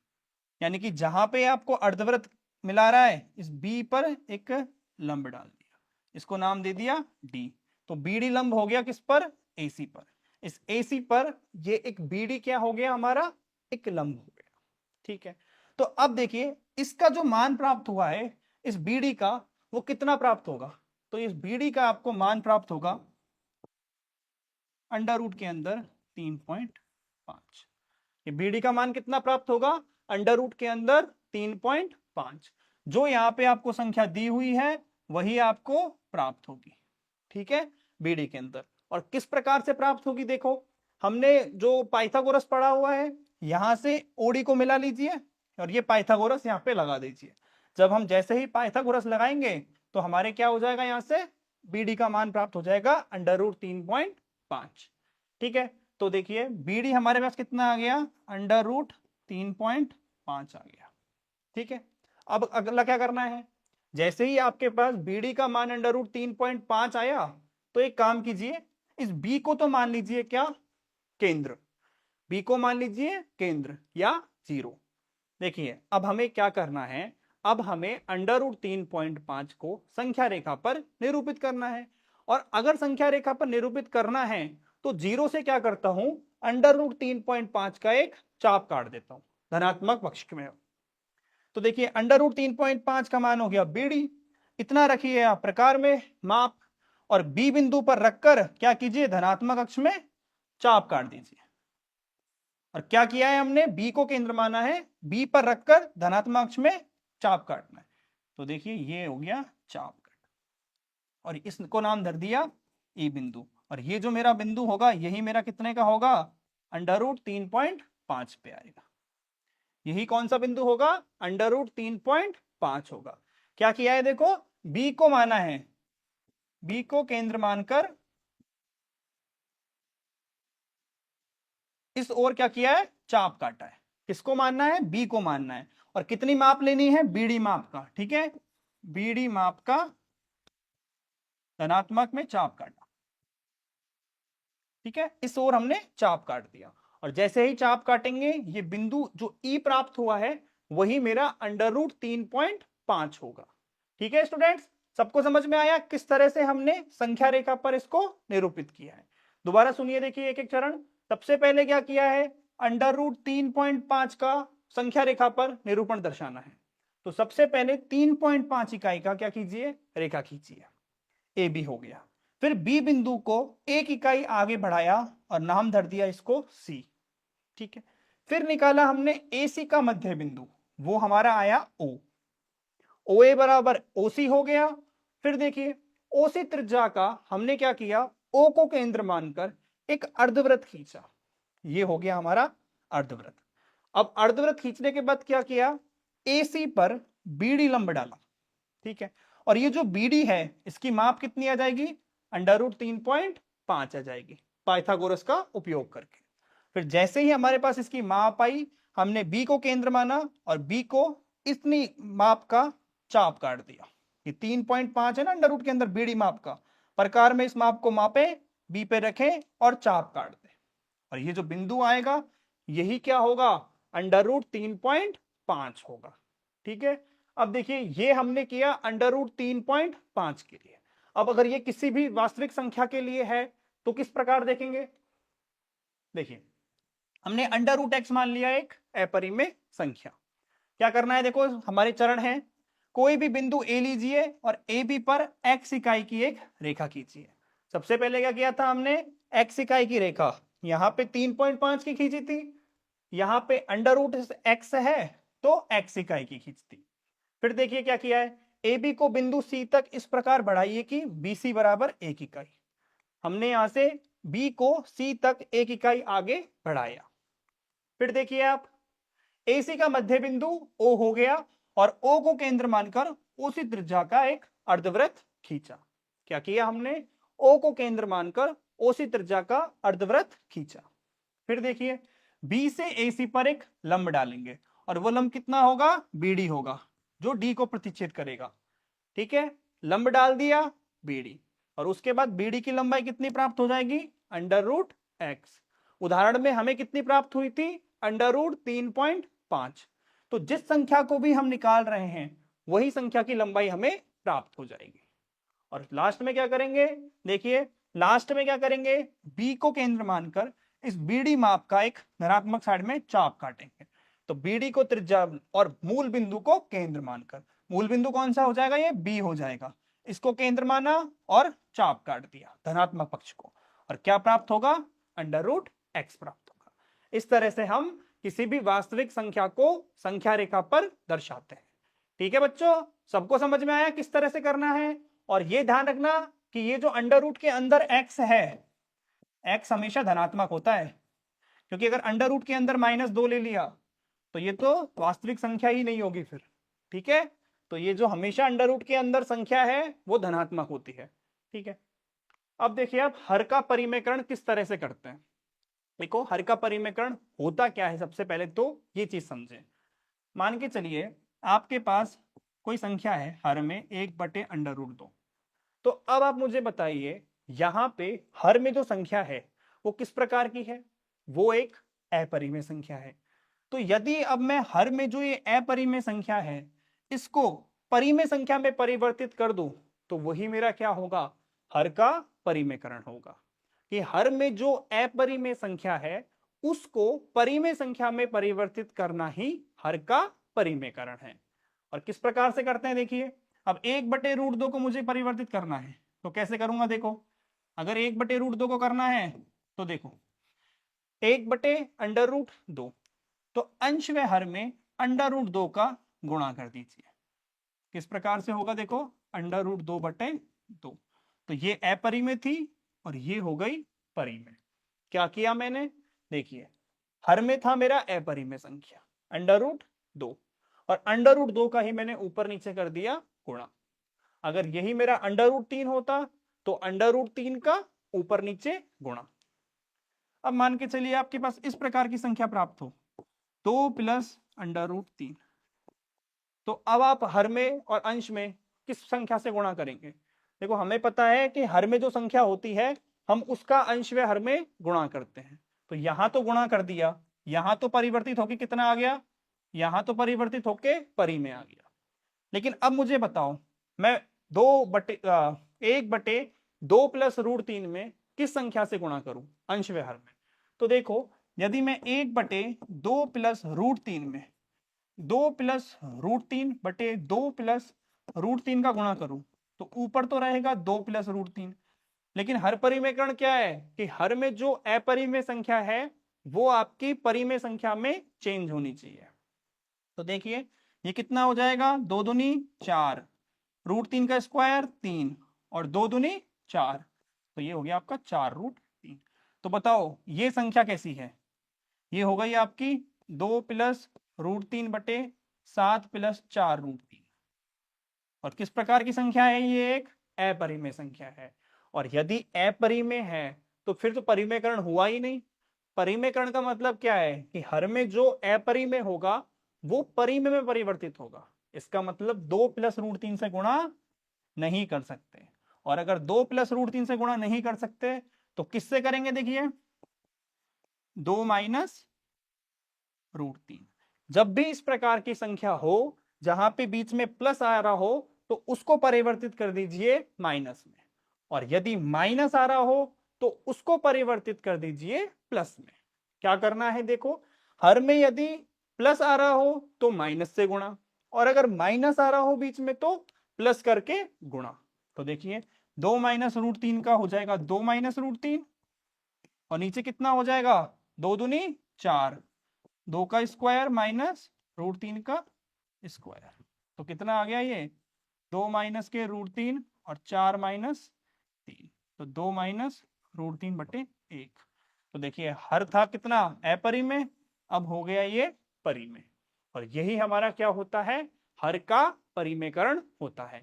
यानी कि जहां पे आपको अर्धवृत्त मिला रहा है इस बी पर एक लंब डाल दिया, इसको नाम दे दिया डी। तो बीडी लंब हो गया किस पर, एसी पर। इस AC पर ये एक BD क्या हो गया हमारा, एक लंब हो गया। ठीक है, तो अब देखिए इसका जो मान प्राप्त हुआ है इस BD का, वो कितना प्राप्त होगा, तो इस BD का आपको मान प्राप्त होगा अंडर रूट के अंदर 3.5। ये BD का मान कितना प्राप्त होगा, अंडर रूट के अंदर 3.5। जो यहाँ पे आपको संख्या दी हुई है वही आपको प्राप्त होगी। ठीक है, BD के अंदर। और किस प्रकार से प्राप्त होगी, देखो हमने जो पाइथागोरस पढ़ा हुआ है, यहां से OD को मिला लीजिए और ये पाइथागोरस यहाँ पे लगा दीजिए। जब हम जैसे ही पाइथागोरस लगाएंगे तो हमारे क्या हो जाएगा, यहां से BD का मान प्राप्त हो जाएगा अंडर रूट 3.5। ठीक है, तो देखिए BD हमारे पास कितना आ गया, अंडर रूट 3.5 आ गया। ठीक है, अब अगला क्या करना है, जैसे ही आपके पास BD का मान अंडर रूट 3.5 आया तो एक काम कीजिए, इस B को तो मान लीजिए क्या, केंद्र, B को मान लीजिए केंद्र या 0। देखिए अब हमें क्या करना है, अब हमें अंडर रूट 3.5 को संख्या रेखा पर निरूपित करना है। और अगर संख्या रेखा पर निरूपित करना है तो 0 से क्या करता हूं, अंडर रूट 3.5 का एक चाप काट देता हूं धनात्मक पक्ष में। तो देखिए अंडर रूट 3.5 का मान हो गया BD, इतना रखिए आप प्रकार में माप, और B बिंदु पर रखकर क्या कीजिए, धनात्मक अक्ष में चाप काट दीजिए। और क्या किया है हमने, B को केंद्र माना है, B पर रखकर धनात्मक अक्ष में चाप काटना है। तो देखिए ये हो गया चाप काट, और इसको नाम धर दिया E बिंदु। और ये जो मेरा बिंदु होगा यही मेरा कितने का होगा, अंडर रूट 3.5 पे आएगा। यही कौन सा बिंदु होगा, अंडर रूट 3.5 होगा। क्या किया है, देखो B को माना है, B को केंद्र मानकर इस ओर क्या किया है, चाप काटा है। किसको मानना है, B को मानना है। और कितनी माप लेनी है, BD माप का। ठीक है, BD माप का धनात्मक में चाप काटा। ठीक है, इस ओर हमने चाप काट दिया, और जैसे ही चाप काटेंगे ये बिंदु जो E प्राप्त हुआ है वही मेरा अंडर रूट 3.5 होगा। ठीक है स्टूडेंट्स, सबको समझ में आया किस तरह से हमने संख्या रेखा पर इसको निरूपित किया है। दोबारा सुनिए, देखिए एक एक चरण। सबसे पहले क्या किया है, अंडर रूट 3.5 का संख्या रेखा पर निरूपण दर्शाना है। तो सबसे पहले 3.5 इकाई का क्या कीजिए, रेखा खींचिए, AB हो गया। फिर B बिंदु को एक इकाई आगे बढ़ाया और नाम धर दिया इसको C। ठीक है, फिर निकाला हमने AC का मध्य बिंदु, वो हमारा आया O। OA बराबर OC हो गया। फिर देखिए OC त्रिज्या का हमने क्या किया, O को केंद्र मानकर एक अर्धवृत्त खींचा, ये हो गया हमारा अर्धवृत्त। अब अर्धवृत्त खींचने के बाद क्या किया, AC पर BD लंब डाला। ठीक है, और ये जो BD है इसकी माप कितनी आ जाएगी, अंडर रूट 3.5 आ जाएगी पाइथागोरस का उपयोग करके। फिर जैसे ही हमारे पास इसकी माप आई, हमने B को केंद्र माना और B को इतनी माप का चाप काट दिया। ये 3.5 है ना अंडर रूट के अंदर BD माप का, प्रकार में इस माप को मापे, B पे रखें और चाप काट दें, और ये जो बिंदु आएगा यही क्या होगा, अंडर रूट 3.5 होगा। ठीक है, अब देखिए ये हमने किया अंडर रूट 3.5 के लिए। अब अगर ये किसी भी वास्तविक संख्या के लिए है तो किस प्रकार देखेंगे, देखिए हमने अंडर रूट x मान लिया एक अपरिमेय संख्या। क्या करना है, देखो हमारे चरण है, कोई भी बिंदु A लीजिए और AB पर x इकाई की एक रेखा खींचिए। सबसे पहले क्या किया था हमने, x इकाई की रेखा यहां पे 3.5 की खींची थी, यहां पे अंडर रूट x है तो x इकाई की खींचती। फिर देखिए क्या किया है, AB को बिंदु C तक इस प्रकार बढ़ाइए कि BC बराबर 1 इकाई। हमने यहां से B को C तक 1 इकाई आगे बढ़ाया। फिर देखिए आप, AC का मध्य बिंदु O हो गया और O को केंद्र मानकर उसी त्रिज्या का एक अर्धवृत्त खींचा। क्या किया हमने, O को केंद्र मानकर उसी त्रिज्या का अर्धवृत्त खींचा। फिर देखिए B से AC पर एक लंब डालेंगे और वो लंब कितना होगा, BD होगा, जो D को प्रतिच्छेद करेगा। ठीक है, लंब डाल दिया BD, और उसके बाद BD की लंबाई कितनी प्राप्त हो जाएगी, अंडर रूट x। उदाहरण में हमें कितनी प्राप्त हुई थी, अंडर रूट 3.5। तो जिस संख्या को भी हम निकाल रहे हैं वही संख्या की लंबाई हमें प्राप्त हो जाएगी। और लास्ट में क्या करेंगे, देखिए लास्ट में क्या करेंगे, बी को केंद्र मानकर इस बीडी माप का एक धनात्मक साइड में चाप काटेंगे। तो बीडी को त्रिज्या और मूल बिंदु को केंद्र मानकर, मूल बिंदु कौन सा हो जाएगा, ये बी हो जाएगा, इसको केंद्र माना और चाप काट दिया धनात्मक पक्ष को, और क्या प्राप्त होगा, √x प्राप्त होगा। इस तरह से हम किसी भी वास्तविक संख्या को संख्या रेखा पर दर्शाते हैं। ठीक है बच्चों, सबको समझ में आया किस तरह से करना है। और ये ध्यान रखना कि ये जो √ के अंदर x है, x हमेशा धनात्मक होता है, क्योंकि अगर √ के अंदर -2 ले लिया तो ये तो वास्तविक संख्या ही नहीं होगी फिर। ठीक है, तो ये जो हमेशा √ के अंदर संख्या है वो धनात्मक होती है। ठीक है, अब देखिए आप हर का परिमेयकरण किस तरह से करते हैं। देखो हर का परिमेयकरण होता क्या है, सबसे पहले तो ये चीज समझें। मान के चलिए आपके पास कोई संख्या है हर में 1/√2। तो अब आप मुझे बताइए यहां पे हर में जो संख्या है वो किस प्रकार की है, वो एक अपरिमेय संख्या है। तो यदि अब मैं हर में जो ये अपरिमेय संख्या है इसको परिमेय संख्या में परिवर्तित कर दूं तो वही मेरा क्या होगा, हर का परिमेयकरण होगा। कि हर में जो अपरिमेय संख्या है उसको परिमेय संख्या में परिवर्तित करना ही हर का परिमेयकरण है। और किस प्रकार से करते हैं देखिए, अब 1/√2 को मुझे परिवर्तित करना है तो कैसे करूंगा, देखो अगर 1/√2 को करना है तो देखो 1/√2, तो अंश व हर में √2 का गुणा कर दीजिए। किस प्रकार से होगा, देखो √2/2, तो ये अपरिमेय थी और ये हो गई परिमेय। क्या किया मैंने, देखिए हर में था मेरा अपरिमेय संख्या √2 और √2 का ही मैंने ऊपर नीचे कर दिया गुणा। अगर यही मेरा √3 होता तो √3 का ऊपर नीचे गुणा। अब मान के चलिए आपके पास इस प्रकार की संख्या प्राप्त हो 2 + √3, तो अब आप हर में और अंश में किस संख्या से गुणा करेंगे। देखो हमें पता है कि हर में जो संख्या होती है हम उसका अंश व हर में गुणा करते हैं। तो यहां तो गुणा कर दिया, यहां तो परिवर्तित होके कितना आ गया, यहां तो परिवर्तित होके परिमेय आ गया। लेकिन अब मुझे बताओ मैं 1/2 + √3 में किस संख्या से गुणा करूं, अंश व हर में। तो देखो यदि मैं 1/2 + √3 में 2 + √3/2 + √3 का गुणा करूं तो ऊपर तो रहेगा 2 + √3, लेकिन हर परिमेयकरण क्या है कि हर में जो अपरिमेय संख्या है वो आपकी परिमेय संख्या में चेंज होनी चाहिए। तो देखिए ये कितना हो जाएगा, 2 दूनी 4, √3 का स्क्वायर 3 और 2 दूनी 4, तो ये हो गया आपका 4√3। तो बताओ ये संख्या कैसी है, ये हो गई आपकी 2 + √3/7 + 4√3। और किस प्रकार की संख्या है, ये एक अपरिमेय संख्या है। और यदि अपरिमेय है तो फिर तो परिमेयकरण हुआ ही नहीं। परिमेयकरण का मतलब क्या है कि हर में जो अपरिमेय होगा वो परिमेय में परिवर्तित होगा। इसका मतलब 2 + √3 से गुणा नहीं कर सकते, और अगर 2 + √3 से गुणा नहीं कर सकते तो किससे करेंगे, देखिए 2 - √3। जब भी इस प्रकार की संख्या हो जहां पे बीच में प्लस आ रहा हो तो उसको परिवर्तित कर दीजिए माइनस में, और यदि माइनस आ रहा हो तो उसको परिवर्तित कर दीजिए प्लस में। क्या करना है, देखो हर में यदि प्लस आ रहा हो तो माइनस से गुणा, और अगर माइनस आ रहा हो बीच में तो प्लस करके गुणा। तो देखिए 2 - √3 का हो जाएगा 2 - √3, और नीचे कितना हो जाएगा, 2 दूनी 4, 2 का स्क्वायर माइनस √3 का स्क्वायर, तो कितना आ गया ये 2 - के √3 और 4 - 3, तो 2 - √3/1। तो देखिए हर था कितना अपरिमेय, अब हो गया ये परिमेय, और यही हमारा क्या होता है, हर का परिमेयकरण होता है।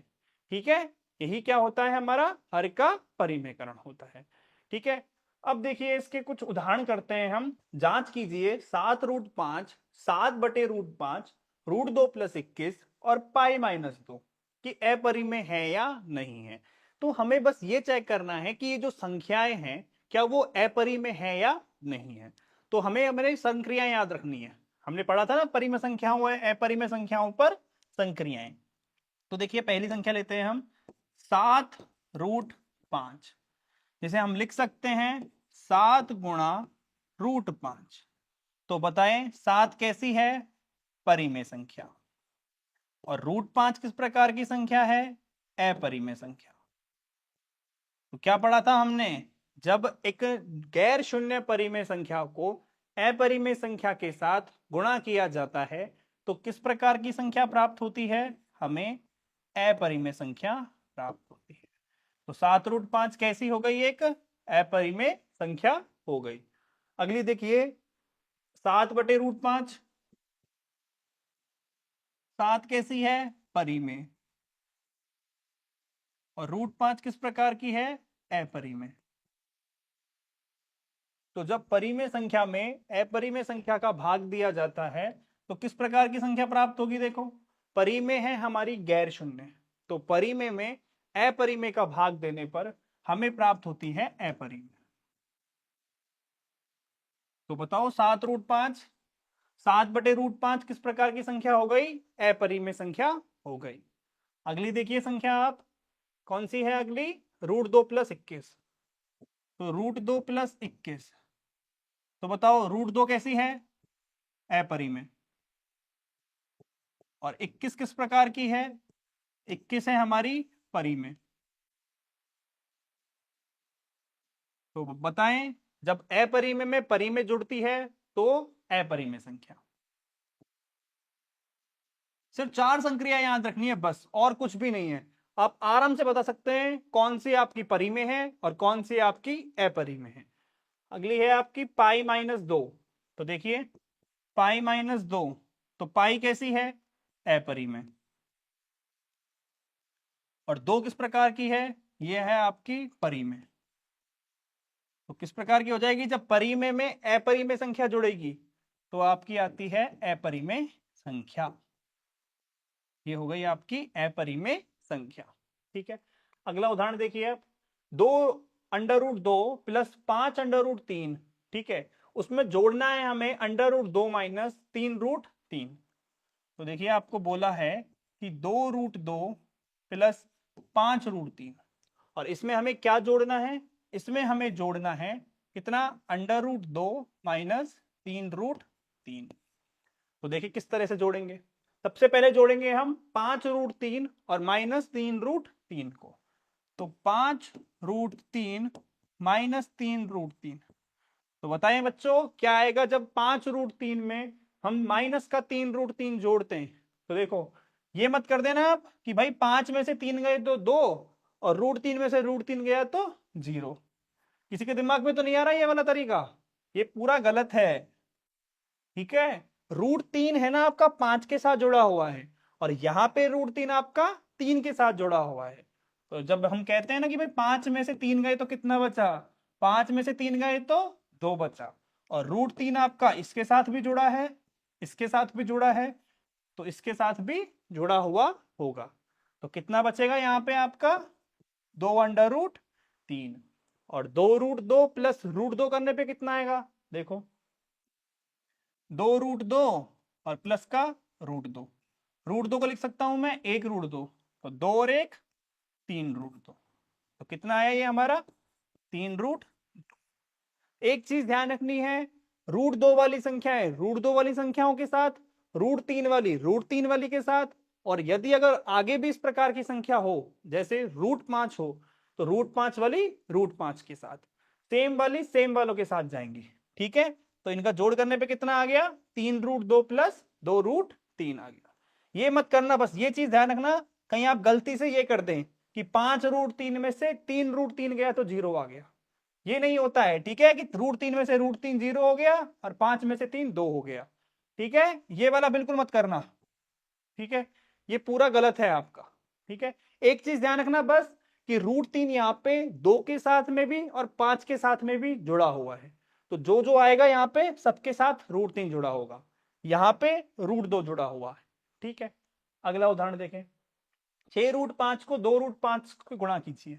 ठीक है, यही क्या होता है, हमारा हर का परिमेयकरण होता है। ठीक है, अब देखिए इसके कुछ उदाहरण करते हैं हम। जांच कीजिए 7√5, 7/√5, √2 + 21 और π-2 कि अपरिमेय है या नहीं है। तो हमें बस ये चेक करना है कि ये जो संख्याएं हैं क्या वो अपरिमेय है या नहीं है। तो हमें हमारी संक्रियाएं याद रखनी है। हमने पढ़ा था ना परिमेय संख्याओं व अपरिमेय संख्याओं पर संक्रियाएं। तो देखिए पहली संख्या लेते हैं हम 7√5। जिसे हम लिख सकते हैं 7 गुणा √5। तो बताएं 7 कैसी है? परिमेय संख्या। और √5 किस प्रकार की संख्या है? अपरिमेय संख्या। तो क्या पढ़ा था हमने? जब एक गैर शून्य परिमेय संख्या को अपरिमेय संख्या के साथ गुणा किया जाता है तो किस प्रकार की संख्या प्राप्त होती है? हमें अपरिमेय संख्या प्राप्त होती है। तो 7√5 कैसी हो गई? एक अपरिमेय संख्या हो गई। अगली देखिए 7/√5। 7 कैसी है? परिमेय। और √5 किस प्रकार की है? अपरिमेय। तो जब परिमेय संख्या में अपरिमेय संख्या का भाग दिया जाता है तो किस प्रकार की संख्या प्राप्त होगी? देखो, परिमेय है हमारी गैर शून्य, तो परिमेय में अपरिमेय का भाग देने पर हमें प्राप्त होती है अपरिमेय। तो बताओ 7√5, 7/√5 किस प्रकार की संख्या हो गई? अपरिमेय संख्या हो गई। अगली देखिए संख्या आप, कौन सी है अगली? √2 + 21। तो √2 + 21, तो बताओ √2 कैसी है? अपरिमेय। और 21 किस प्रकार की है? 21 है हमारी परिमेय। तो बताएं जब अपरिमेय में परिमेय जुड़ती है तो अपरिमेय संख्या। सिर्फ 4 संक्रिया याद रखनी है बस, और कुछ भी नहीं है। आप आराम से बता सकते हैं कौन सी आपकी परिमेय है और कौन सी आपकी अपरिमेय है। अगली है आपकी π-2। तो देखिए π-2, तो पाई कैसी है? अपरिमेय। और 2 किस प्रकार की है? यह है आपकी परिमेय। तो किस प्रकार की हो जाएगी? जब परिमेय में अपरिमेय संख्या जुड़ेगी तो आपकी आती है अपरिमेय संख्या। ये हो गई आपकी अपरिमेय संख्या। ठीक है, अगला उदाहरण देखिए आप। 2√2 + 5√3। ठीक है, उसमें जोड़ना है हमें √2 - 3√3। तो देखिए आपको बोला है कि 2√2 + 5√3, और इसमें हमें क्या जोड़ना है? इसमें हमें जोड़ना है कितना? √2 - 3√3। तो देखिए किस तरह से जोड़ेंगे। सबसे पहले जोड़ेंगे हम 5√3 और -3√3 को। तो 5√3 - 3√3, तो बताएं बच्चों क्या आएगा जब 5√3 में हम -3√3 जोड़ते हैं? तो देखो, ये मत कर देना आप कि भाई 5 में से 3 गए तो 2 और √3 में से √3 गया तो 0। किसी के दिमाग में तो नहीं आ रहा ये वाला तरीका? ये पूरा गलत है। ठीक है, √3 है ना आपका 5 के साथ जुड़ा हुआ है, और यहां पे √3 आपका 3 के साथ जुड़ा हुआ है। तो जब हम कहते हैं ना कि भाई 5 में से 3 गए तो कितना बचा? 5 में से 3 गए तो 2 बचा। और √3 आपका इसके साथ भी जुड़ा है, इसके साथ भी जुड़ा है, तो इसके साथ भी जुड़ा हुआ होगा। तो कितना बचेगा यहाँ पे आपका? 2√3। और 2√2 + √2 करने पे कितना आएगा? देखो, 2√2 और प्लस का √2। √2 को लिख सकता हूं मैं 1√2, तो 2 और 1 3√2। तो कितना आया ये हमारा? 3√2। एक चीज ध्यान रखनी है, √2 वाली संख्या है √2 वाली संख्याओं के साथ, √3 वाली √3 वाली के साथ, और यदि अगर आगे भी इस प्रकार की संख्या हो जैसे √5 हो तो √5 वाली √5 के साथ, सेम वाली सेम वालों के साथ जाएंगी। ठीक है, तो इनका जोड़ करने पे कितना आ गया? 3√2 + 2√3 आ गया। ये मत करना, बस ये चीज ध्यान रखना कहीं आप गलती से ये कर दें कि 5√3 में से 3√3 गया तो 0 आ गया। ये नहीं होता है। ठीक है, कि √3 में से √3 0 हो गया और 5 में से 3 2 हो गया। ठीक है, ये वाला बिल्कुल मत करना। ठीक है, ये पूरा गलत है आपका। ठीक है, एक चीज ध्यान रखना बस कि √3 यहाँ पे 2 के साथ में भी और 5 के साथ में भी जुड़ा हुआ है, तो जो जो आएगा यहाँ पे सबके साथ √3 जुड़ा होगा, यहाँ पे √2 जुड़ा हुआ है। ठीक है, अगला उदाहरण देखें। 6√5 को 2√5 को गुणा कीजिए।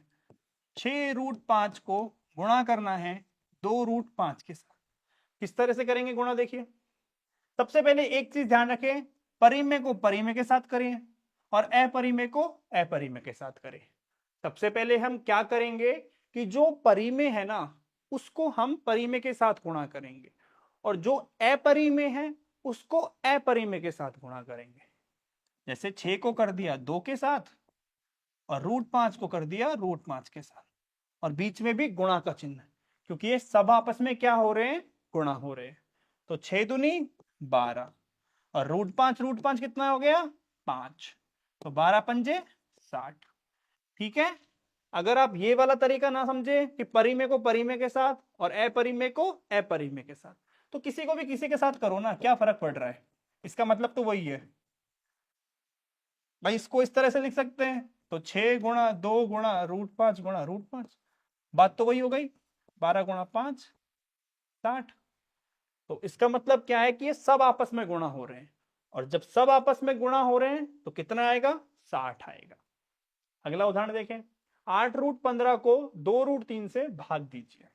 6√5 को गुणा करना है 2√5 के साथ। किस तरह से करेंगे गुणा? देखिए, सबसे पहले एक चीज ध्यान रखें, परिमेय को परिमेय के साथ करें और अपरिमेय को अपरिमेय के साथ करें। सबसे पहले हम क्या करेंगे कि जो परिमेय है ना उसको हम परिमेय के साथ गुणा करेंगे और जो अपरिमेय है उसको अपरिमेय के साथ गुणा करेंगे। जैसे 6 को कर दिया 2 के साथ और √5 को कर दिया √5 के साथ, और बीच में भी गुणा का चिन्ह, क्योंकि ये सब आपस में क्या हो रहे हैं, गुणा हो रहे हैं। तो 6 दूनी 12 और √5 कितना हो गया 5, तो 12 पंजे 60। ठीक है, अगर आप ये वाला तरीका ना समझे कि परिमेय को परिमेय के साथ और अपरिमेय को अपरिमेय के साथ, तो किसी को भी किसी के साथ करो ना, क्या फर्क पड़ रहा है, इसका मतलब तो वही है भाई। इसको इस तरह से लिख सकते हैं, तो 6 गुणा 2 गुणा √5 गुणा √5, बात तो वही हो गई। 12 गुणा 5 60। तो इसका मतलब क्या है कि ये सब आपस में गुणा हो रहे हैं, और जब सब आपस में गुणा हो रहे हैं तो कितना आएगा, 60 आएगा। अगला उदाहरण देखें, 8√15 को 2√3 से भाग दीजिए।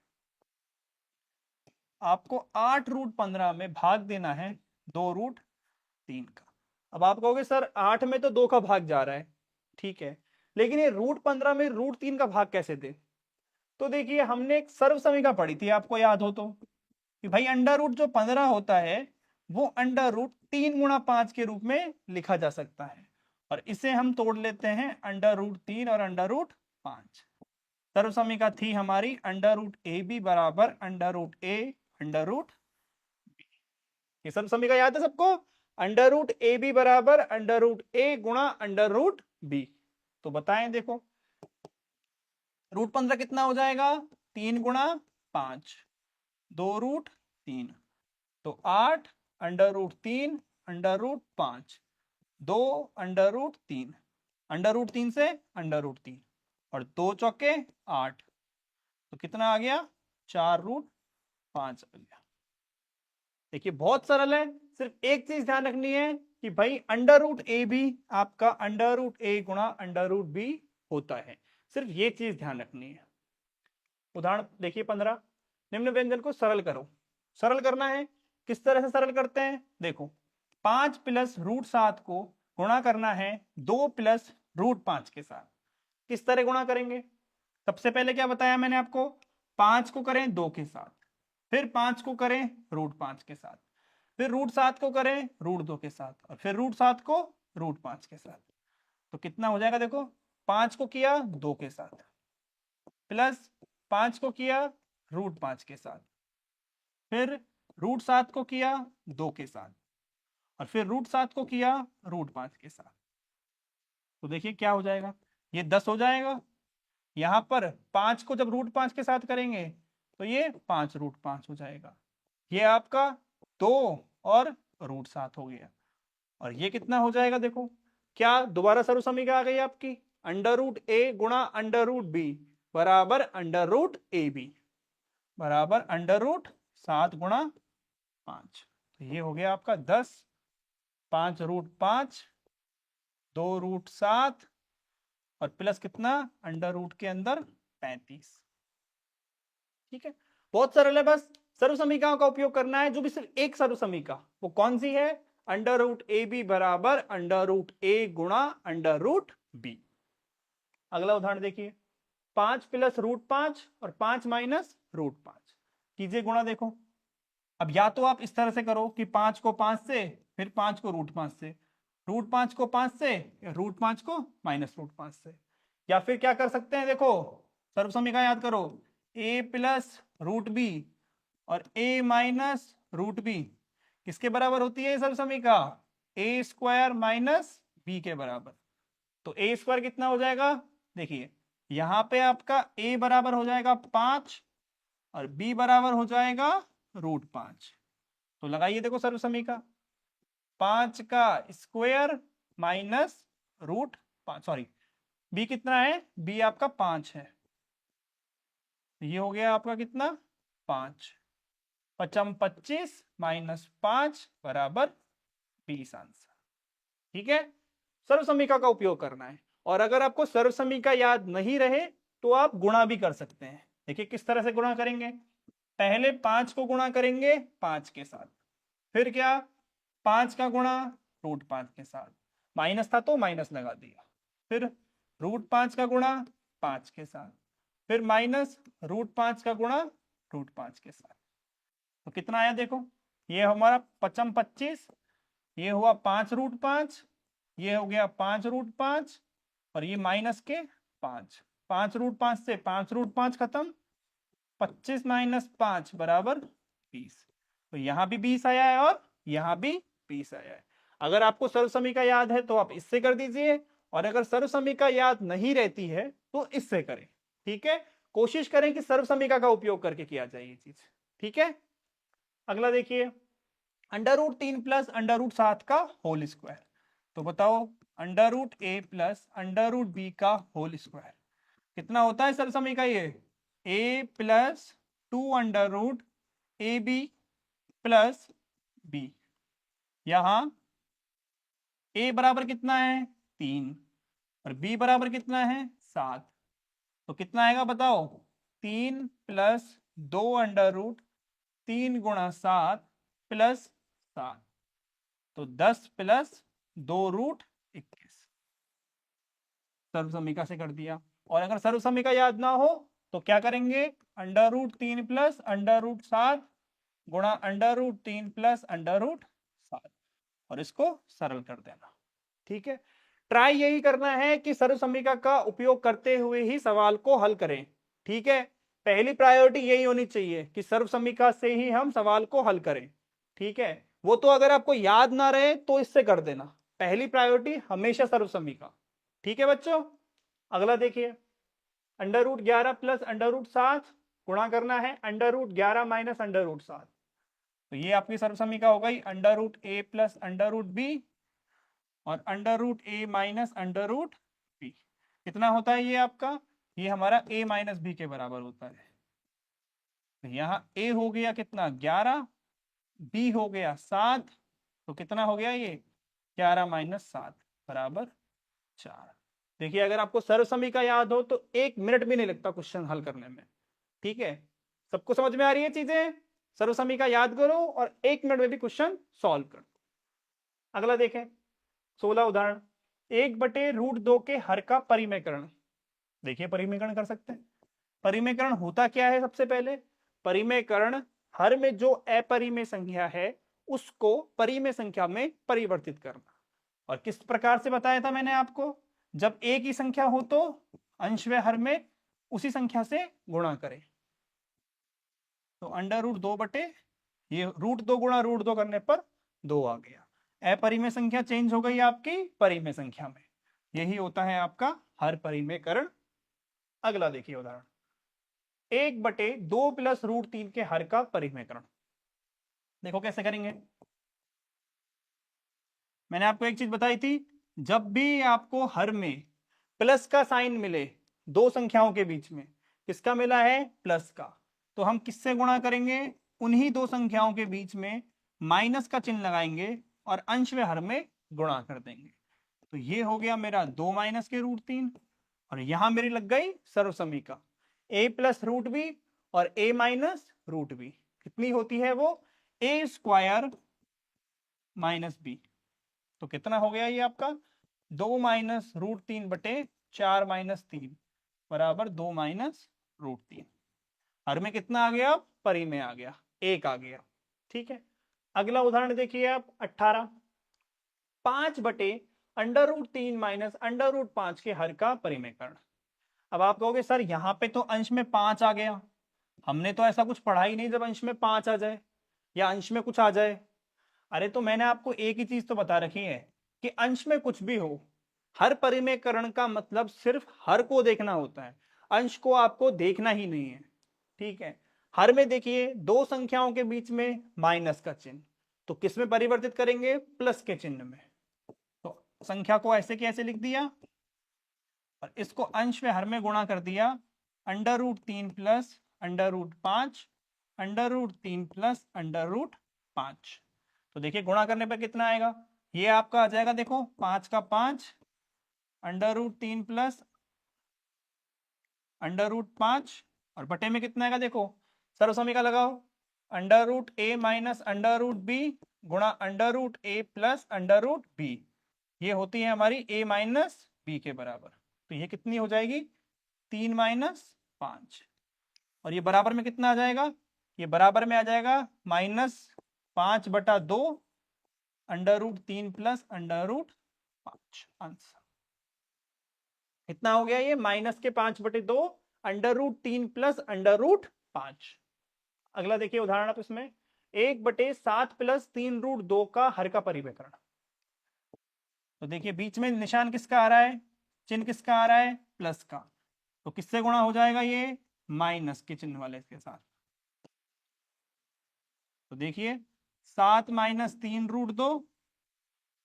आपको 8√15 में भाग देना है 2√3 का। अब आप कहोगे सर 8 में तो 2 का भाग जा रहा है, ठीक है, लेकिन ये √15 में √3 का भाग कैसे दे? तो देखिए हमने एक सर्व समीकरण पढ़ी थी, आपको याद हो तो, कि भाई अंडर रूट जो 15 होता है वो अंडर रूट 3 गुणा 5 के रूप में लिखा जा सकता है, और इसे हम तोड़ लेते हैं अंडर रूट 3 और अंडर रूट 5। सर्व समीकरण थी हमारी अंडर रूट ए बी बराबर under root A under root B. ये सर्व समीकरण याद है सबको, अंडर रूट ए बी बराबर अंडर रूट ए गुणा अंडर रूट बी। तो बताएं, देखो √15 कितना हो जाएगा, 3 गुणा 5, 2√3, तो 8 under root 3 under root 5, 2 under root 3, under root 3 से अंडर रूट 3, और 2 चौके 8, तो कितना आ गया, 4√5 आ गया। देखिए बहुत सरल है, सिर्फ एक चीज ध्यान रखनी है कि भाई अंडर रूट ए भी आपका अंडर रूट ए गुणा अंडर रूट बी होता है, सिर्फ ये चीज ध्यान रखनी है। उदाहरण देखिए 15, निम्न व्यंजन को सरल करो। सरल करना है, किस तरह से सरल करते हैं, देखो 5 प्लस √7 को गुणा करना है 2 प्लस √5 के साथ। किस तरह गुणा करेंगे, सबसे पहले क्या बताया मैंने आपको, 5 को करें 2 के साथ, फिर 5 को करें √5 के साथ, फिर √7 को करें √2 के साथ, और फिर √7 को √5 के साथ। तो कितना हो जाएगा, देखो 5 को किया 2 के साथ, प्लस 5 को किया √5 के साथ, फिर √7 को किया 2 के साथ, और फिर √7 को किया √5 के साथ। तो देखिए क्या हो जाएगा, ये 10 हो जाएगा। यहां पर 5 को जब √5 के साथ करेंगे तो ये 5√5 हो जाएगा। ये आपका 2 और √7 हो गया, और ये कितना हो जाएगा, देखो क्या दोबारा सर्व समीकरण आ गई आपकी, अंडर रूट ए गुणा अंडर रूट बी बराबर अंडर रूट ए बी बराबर अंडर रूट 7 गुणा 5। तो ये हो गया आपका 10, 5√5, 2√7, और प्लस कितना अंडर रूट के अंदर 35। ठीक है, बहुत सरल है, बस सर्व समीकरण का उपयोग करना है। जो भी सिर्फ एक सर्व समीकरण, वो कौन सी है, अंडर रूट ए बी बराबर अंडर रूट ए गुणा अंडर रूट बी। अगला उदाहरण देखिए, 5 प्लस √5 और 5 माइनस √5, कीजिए गुणा। देखो अब या तो आप इस तरह से करो कि 5 को 5 से, फिर 5 को √5 से, √5 को 5 से, या √5 को माइनस √5 से, या फिर क्या कर सकते हैं, देखो सर्व समीकरण याद करो, a प्लस रूट बी और a माइनस रूट बी किसके बराबर होती है सर्व समीकरण, a² माइनस बी के बराबर। तो a² कितना हो जाएगा, देखिए यहां पे आपका a बराबर हो जाएगा 5 और b बराबर हो जाएगा √5। तो लगाइए, देखो सर्व समीकरण, 5 का स्क्वायर माइनस √5, सॉरी b कितना है, b आपका 5 है, ये हो गया आपका कितना 5, 5 25 माइनस 5 बराबर 20 आंसर। ठीक है, सर्व समीकरण का उपयोग करना है, और अगर आपको सर्व समीकरण याद नहीं रहे तो आप गुणा भी कर सकते हैं। देखिए किस तरह से गुणा करेंगे, पहले 5 को गुणा करेंगे 5 के साथ, फिर क्या 5 का गुणा √5 के साथ, माइनस था तो माइनस लगा दिया, फिर √5 का गुणा 5 के साथ, फिर माइनस √5 का गुणा √5 के साथ। तो कितना आया देखो, ये हमारा 25, ये हुआ 5√5, ये हो गया 5√5 और ये माइनस के 5, 5√5 से 5√5 खत्म, 25 माइनस 5 बराबर 20। तो यहां भी 20 आया है और यहां भी 20 आया है। अगर आपको सर्वसमीका याद है तो आप इससे कर दीजिए, और अगर सर्वसमीका याद नहीं रहती है तो इससे करें। ठीक है, कोशिश करें कि सर्वसमीका का उपयोग करके किया जाए ये चीज। ठीक है, अगला देखिए, √3 प्लस √7 का होल स्क्वायर। तो बताओ √a प्लस √b का होल स्क्वायर कितना होता है सर्वसमीका? ये a plus 2√ab plus b। यहां a बराबर कितना है 3 और b बराबर कितना है 7। तो कितना आएगा बताओ, 3 प्लस 2√3 गुणा 7 प्लस 7, तो 10 प्लस 2√21। सर्वसमीका से कर दिया। और अगर सर्वसमीका याद ना हो तो क्या करेंगे, √3 प्लस √7 गुणा √3 प्लस √7 और इसको सरल कर देना। ठीक है, ट्राई यही करना है कि सर्वसमीका का उपयोग करते हुए ही सवाल को हल करें। ठीक है, पहली प्रायोरिटी यही होनी चाहिए कि सर्वसमीका से ही हम सवाल को हल करें। ठीक है, वो तो अगर आपको याद ना रहे तो इससे कर देना, पहली प्रायोरिटी हमेशा सर्वसमीका। ठीक है बच्चों, अगला देखिए, √11 प्लस √7 गुणा करना है √11 माइनस √7। तो ये आपकी सर्वसमीका हो गई √a प्लस √b और √a माइनस √b। कितना होता है ये आपका, ये हमारा a माइनस b के बराबर होता है। तो यहाँ a हो गया कितना 11, b हो गया 7, तो कितना हो गया ये 11 माइनस 7 बराबर 4। देखिए, अगर आपको सर्वसमीका याद हो तो 1 मिनट भी नहीं लगता क्वेश्चन हल करने में। ठीक है, सबको समझ में आ रही है चीजें? सर्वसमीका याद करो और 1 मिनट में भी क्वेश्चन सॉल्व कर। अगला देखें, 16 उदाहरण, 1/√2 के हर का परिमेयकरण। देखिए, परिमेयकरण कर सकते हैं। परिमेयकरण होता क्या है? सबसे पहले परिमेयकरण हर में जो अपरिमेय संख्या है उसको परिमेय संख्या में परिवर्तित करना। और किस प्रकार से बताया था मैंने आपको, जब एक ही संख्या हो तो अंश व हर में उसी संख्या से गुणा करें। तो √2 बटे ये √2 गुणा √2 करने पर 2 आ गया। अपरिमेय संख्या चेंज हो गई आपकी परिमेय संख्या में, यही होता है आपका हर परिमेयकरण। अगला देखिए उदाहरण, 1/2 प्लस √3 के हर का परिमेयकरण। देखो कैसे करेंगे। मैंने आपको एक चीज बताई थी, जब भी आपको हर में प्लस का साइन मिले दो संख्याओं के बीच में, किसका मिला है? प्लस का, तो हम किससे गुणा करेंगे? उन्हीं दो संख्याओं के बीच में माइनस का चिन्ह लगाएंगे और अंश व हर में गुणा कर देंगे। तो ये हो गया मेरा 2 माइनस के √3 और यहां मेरी लग गई सर्वसमीका a प्लस √b और a माइनस √b। कितनी होती है वो? a² minus b। तो कितना हो गया ये आपका 2 माइनस √3 बटे 4 माइनस 3 बराबर 2 माइनस √3। हर में कितना आ गया? परिमेय आ गया, 1 आ गया। ठीक है, अगला उदाहरण देखिए आप 18, 5/√3 माइनस √5 के हर का परिमेयकरण। अब आप कहोगे सर यहाँ पे तो अंश में 5 आ गया, हमने तो ऐसा कुछ पढ़ा ही नहीं जब अंश में 5 आ जाए या अंश में कुछ आ जाए। अरे तो मैंने आपको एक ही चीज तो बता रखी है कि अंश में कुछ भी हो, हर परिमेयकरण का मतलब सिर्फ हर को देखना होता है, अंश को आपको देखना ही नहीं है। ठीक है, हर में देखिए दो संख्याओं के बीच में माइनस का चिन्ह, तो किस में परिवर्तित करेंगे? प्लस के चिन्ह में। तो संख्या को ऐसे के ऐसे लिख दिया और इसको अंश में हर में गुणा कर दिया, √3 प्लस √5 √3 प्लस √5। तो देखिए गुणा करने पर कितना आएगा, ये आपका आ जाएगा देखो 5 का 5 √3 प्लस √5 और बटे में कितना आएगा देखो, सर्वसमीका लगाओ, √a माइनस √b गुणा √a प्लस √b। ये होती है हमारी a माइनस b के बराबर। तो ये कितनी हो जाएगी? 3 माइनस 5। और ये बराबर में कितना आ जाएगा, ये बराबर में आ जाएगा -5/2 √3 प्लस √5। आंसर कितना हो गया, ये -5/2 √3 प्लस √5। अगला देखिए उदाहरण आप इसमें 1/7 प्लस 3√2 का हर का परिमेकरण। तो देखिए बीच में निशान किसका आ रहा है, चिन्ह किसका आ रहा है, प्लस का। तो किससे गुणा हो जाएगा, ये माइनस के चिन्ह वाले के साथ। तो देखिए 7 - 3√2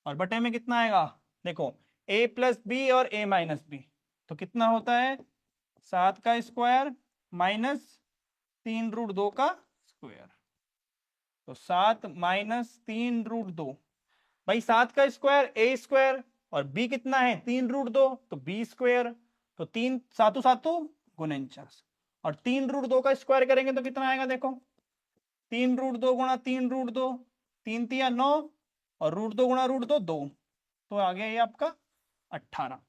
और बटे में कितना आएगा, देखो a + b और a - b। तो कितना होता है 7 का स्क्वायर माइनस 3√2 का स्क्वायर। तो 7 - 3√2, भाई 7 का स्क्वायर a स्क्वायर और b कितना है 3√2, तो b स्क्वायर। तो 3 7 7 49 और 3√2 का स्क्वायर करेंगे तो कितना आएगा, देखो 3√2 गुणा 3√2, 3 3 9 और √2 गुणा √2 2। तो आ गया ये आपका 18।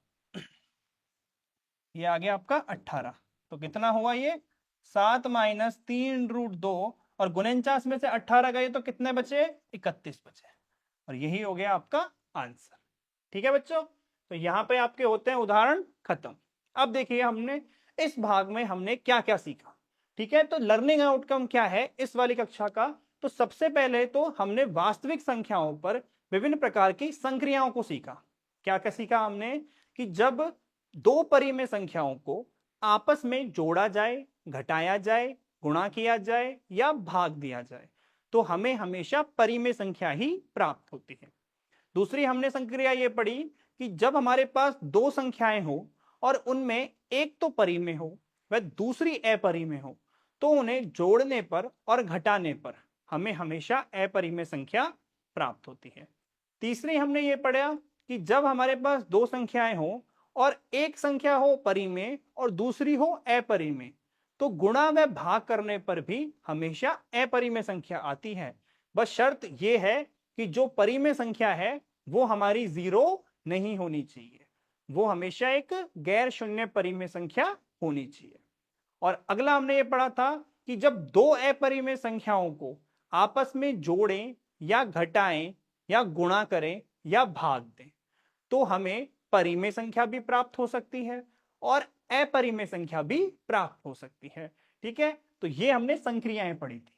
ये आ गया आपका 18। तो कितना हुआ ये 7 - 3√2 और 49 में से 18 गए तो कितने बचे, 31 बचे। और यही हो गया आपका आंसर। ठीक है बच्चों, तो यहां पे आपके होते हैं उदाहरण खत्म। अब देखिए हमने इस भाग में हमने क्या क्या सीखा। ठीक है, तो लर्निंग आउटकम क्या है इस वाली कक्षा का। तो सबसे पहले तो हमने वास्तविक संख्याओं पर विभिन्न प्रकार की संक्रियाओं को सीखा। क्या क्या सीखा हमने, कि जब दो परिमेय संख्याओं को आपस में जोड़ा जाए, घटाया जाए, गुणा किया जाए या भाग दिया जाए तो हमें हमेशा परिमेय संख्या ही प्राप्त होती है। दूसरी हमने संक्रिया ये पढ़ी कि जब हमारे पास दो संख्याएं हो और उनमें एक तो परिमेय हो वह दूसरी अपरिमेय हो तो उन्हें जोड़ने पर और घटाने पर हमें हमेशा अपरिमेय संख्या प्राप्त होती है। तीसरी हमने ये पढ़ा कि जब हमारे पास दो संख्याएं हो और एक संख्या हो परिमेय और दूसरी हो अपरिमेय तो गुणा व भाग करने पर भी हमेशा अपरिमेय संख्या आती है। बस शर्त यह है कि जो परिमेय संख्या है वो हमारी 0 नहीं होनी चाहिए, वो हमेशा एक गैर शून्य परिमेय संख्या होनी चाहिए। और अगला हमने ये पढ़ा था कि जब दो अपरिमेय संख्याओं को आपस में जोड़ें या घटाएं या गुणा करें या भाग दें तो हमें परिमेय संख्या भी प्राप्त हो सकती है और अपरिमेय संख्या भी प्राप्त हो सकती है। ठीक है, तो ये हमने संक्रियाएं पढ़ी थी।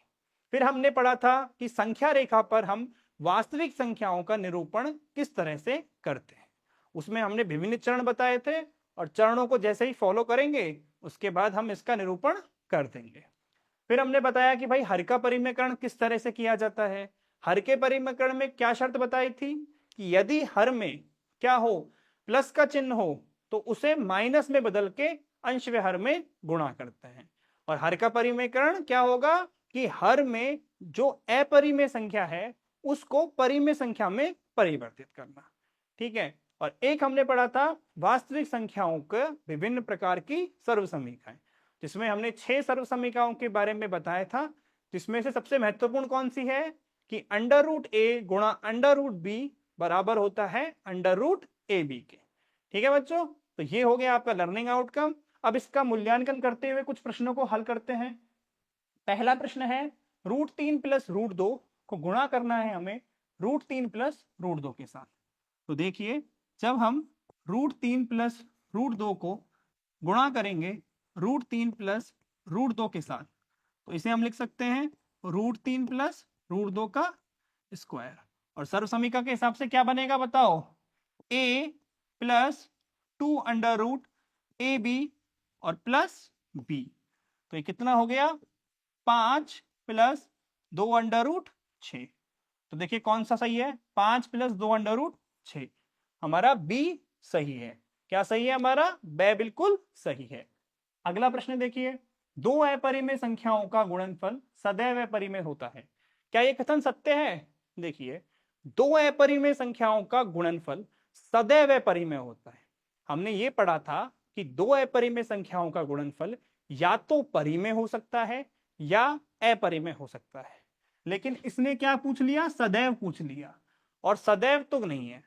फिर हमने पढ़ा था कि संख्या रेखा पर हम वास्तविक संख्याओं का निरूपण किस तरह से करते हैं। उसमें हमने विभिन्न चरण बताए थे और चरणों को जैसे ही फॉलो करेंगे उसके बाद हम इसका निरूपण कर देंगे। फिर हमने बताया कि भाई हर का परिमेयकरण किस तरह से किया जाता है। हर के परिमेयकरण में क्या शर्त बताई थी कि यदि हर में क्या हो, प्लस का चिन्ह हो तो उसे माइनस में बदल के अंश व हर में गुणा करते हैं। और हर का परिमेयकरण क्या होगा कि हर में जो अपरिमेय संख्या है उसको परिमेय संख्या में परिवर्तित करना। ठीक है, और एक हमने पढ़ा था वास्तविक संख्याओं के विभिन्न प्रकार की सर्वसमीकाएं, जिसमें हमने 6 सर्वसमीकाओं के बारे में बताया था, जिसमें से सबसे महत्वपूर्ण कौन सी है कि √a गुणा √b बराबर होता है √ab के। ठीक है बच्चों, तो ये हो गया आपका लर्निंग आउटकम। अब इसका मूल्यांकन करते हुए कुछ प्रश्नों को हल करते हैं। पहला प्रश्न है √3 + √2 को गुणा करना है हमें √3 + √2 के साथ। तो देखिए जब हम √3 + √2 को गुणा करेंगे √3 + √2 के साथ तो इसे हम लिख सकते हैं √3 + √2 का स्क्वायर। और सर्वसमीका के हिसाब से क्या बनेगा बताओ, a + 2√ab और प्लस b। तो ये कितना हो गया 5 + 2√6। तो देखिए कौन सा सही है, 5 + 2√6 हमारा b सही है। क्या सही है हमारा, ब बिल्कुल सही है। अगला प्रश्न देखिए, दो अपरिमेय संख्याओं का गुणनफल सदैव अपरिमेय होता है। क्या यह कथन सत्य है? देखिए दो अपरिमेय संख्याओं का गुणनफल सदैव अपरिमेय होता है। हमने ये पढ़ा था कि दो अपरिमेय संख्याओं का गुणनफल या तो परिमेय हो सकता है या अपरिमेय हो सकता है, लेकिन इसने क्या पूछ लिया, सदैव पूछ लिया। और सदैव तो नहीं है,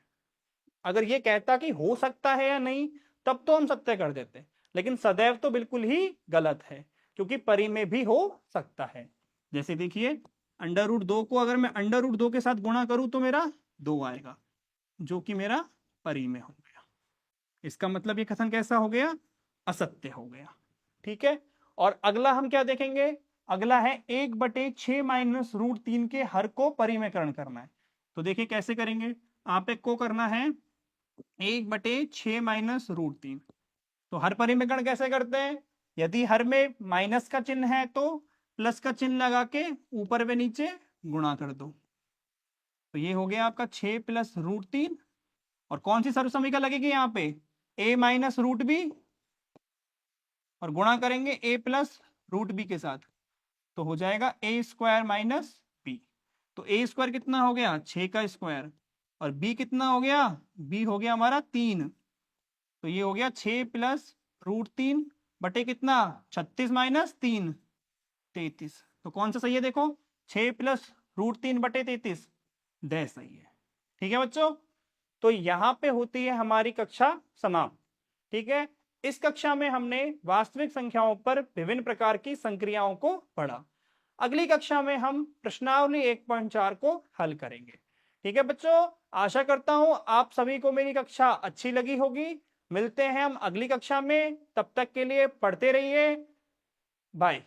अगर ये कहता कि हो सकता है या नहीं तब तो हम सत्य कर देते, लेकिन सदैव तो बिल्कुल ही गलत है, क्योंकि परी में भी हो सकता है। जैसे देखिए √2 को अगर मैं √2 के साथ गुणा करूं तो मेरा 2 आएगा, जो कि मेरा परी में हो गया। इसका मतलब ये कथन कैसा हो गया? असत्य हो गया। ठीक है, और अगला हम क्या देखेंगे? अगला है 1/6 माइनस √3 के हर को परिमेयकरण करना है। तो देखिए कैसे करेंगे। आप एक को करना है 1/6 माइनस √3। तो हर परिमेयकरण कैसे करते हैं? यदि हर में माइनस का चिन्ह है तो प्लस का चिन्ह लगा के ऊपर व नीचे गुणा कर दो। तो ये हो गया आपका 6 प्लस √3, और कौन सी सर्वसमीका लगेगी यहाँ पे? a माइनस √b, और गुणा करेंगे a प्लस √b के साथ, तो हो जाएगा a² माइनस b। तो a² कितना हो गया? 6 का स्क्वायर, और b कितना हो गया? b हो गया हमारा 3। तो ये हो गया 6 प्लस √3 बटे कितना? 36 माइनस 3, 33। तो कौन सा सही है? देखो 6 प्लस √3 बटे 33 ड सही है। ठीक है बच्चों, तो यहां पे होती है हमारी कक्षा समाप्त। ठीक है, इस कक्षा में हमने वास्तविक संख्याओं पर विभिन्न प्रकार की संक्रियाओं को पढ़ा। अगली कक्षा में हम प्रश्नावली 1.4 को हल करेंगे। ठीक है बच्चों, आशा करता हूं आप सभी को मेरी कक्षा अच्छी लगी होगी। मिलते हैं हम अगली कक्षा में, तब तक के लिए पढ़ते रहिए। बाय।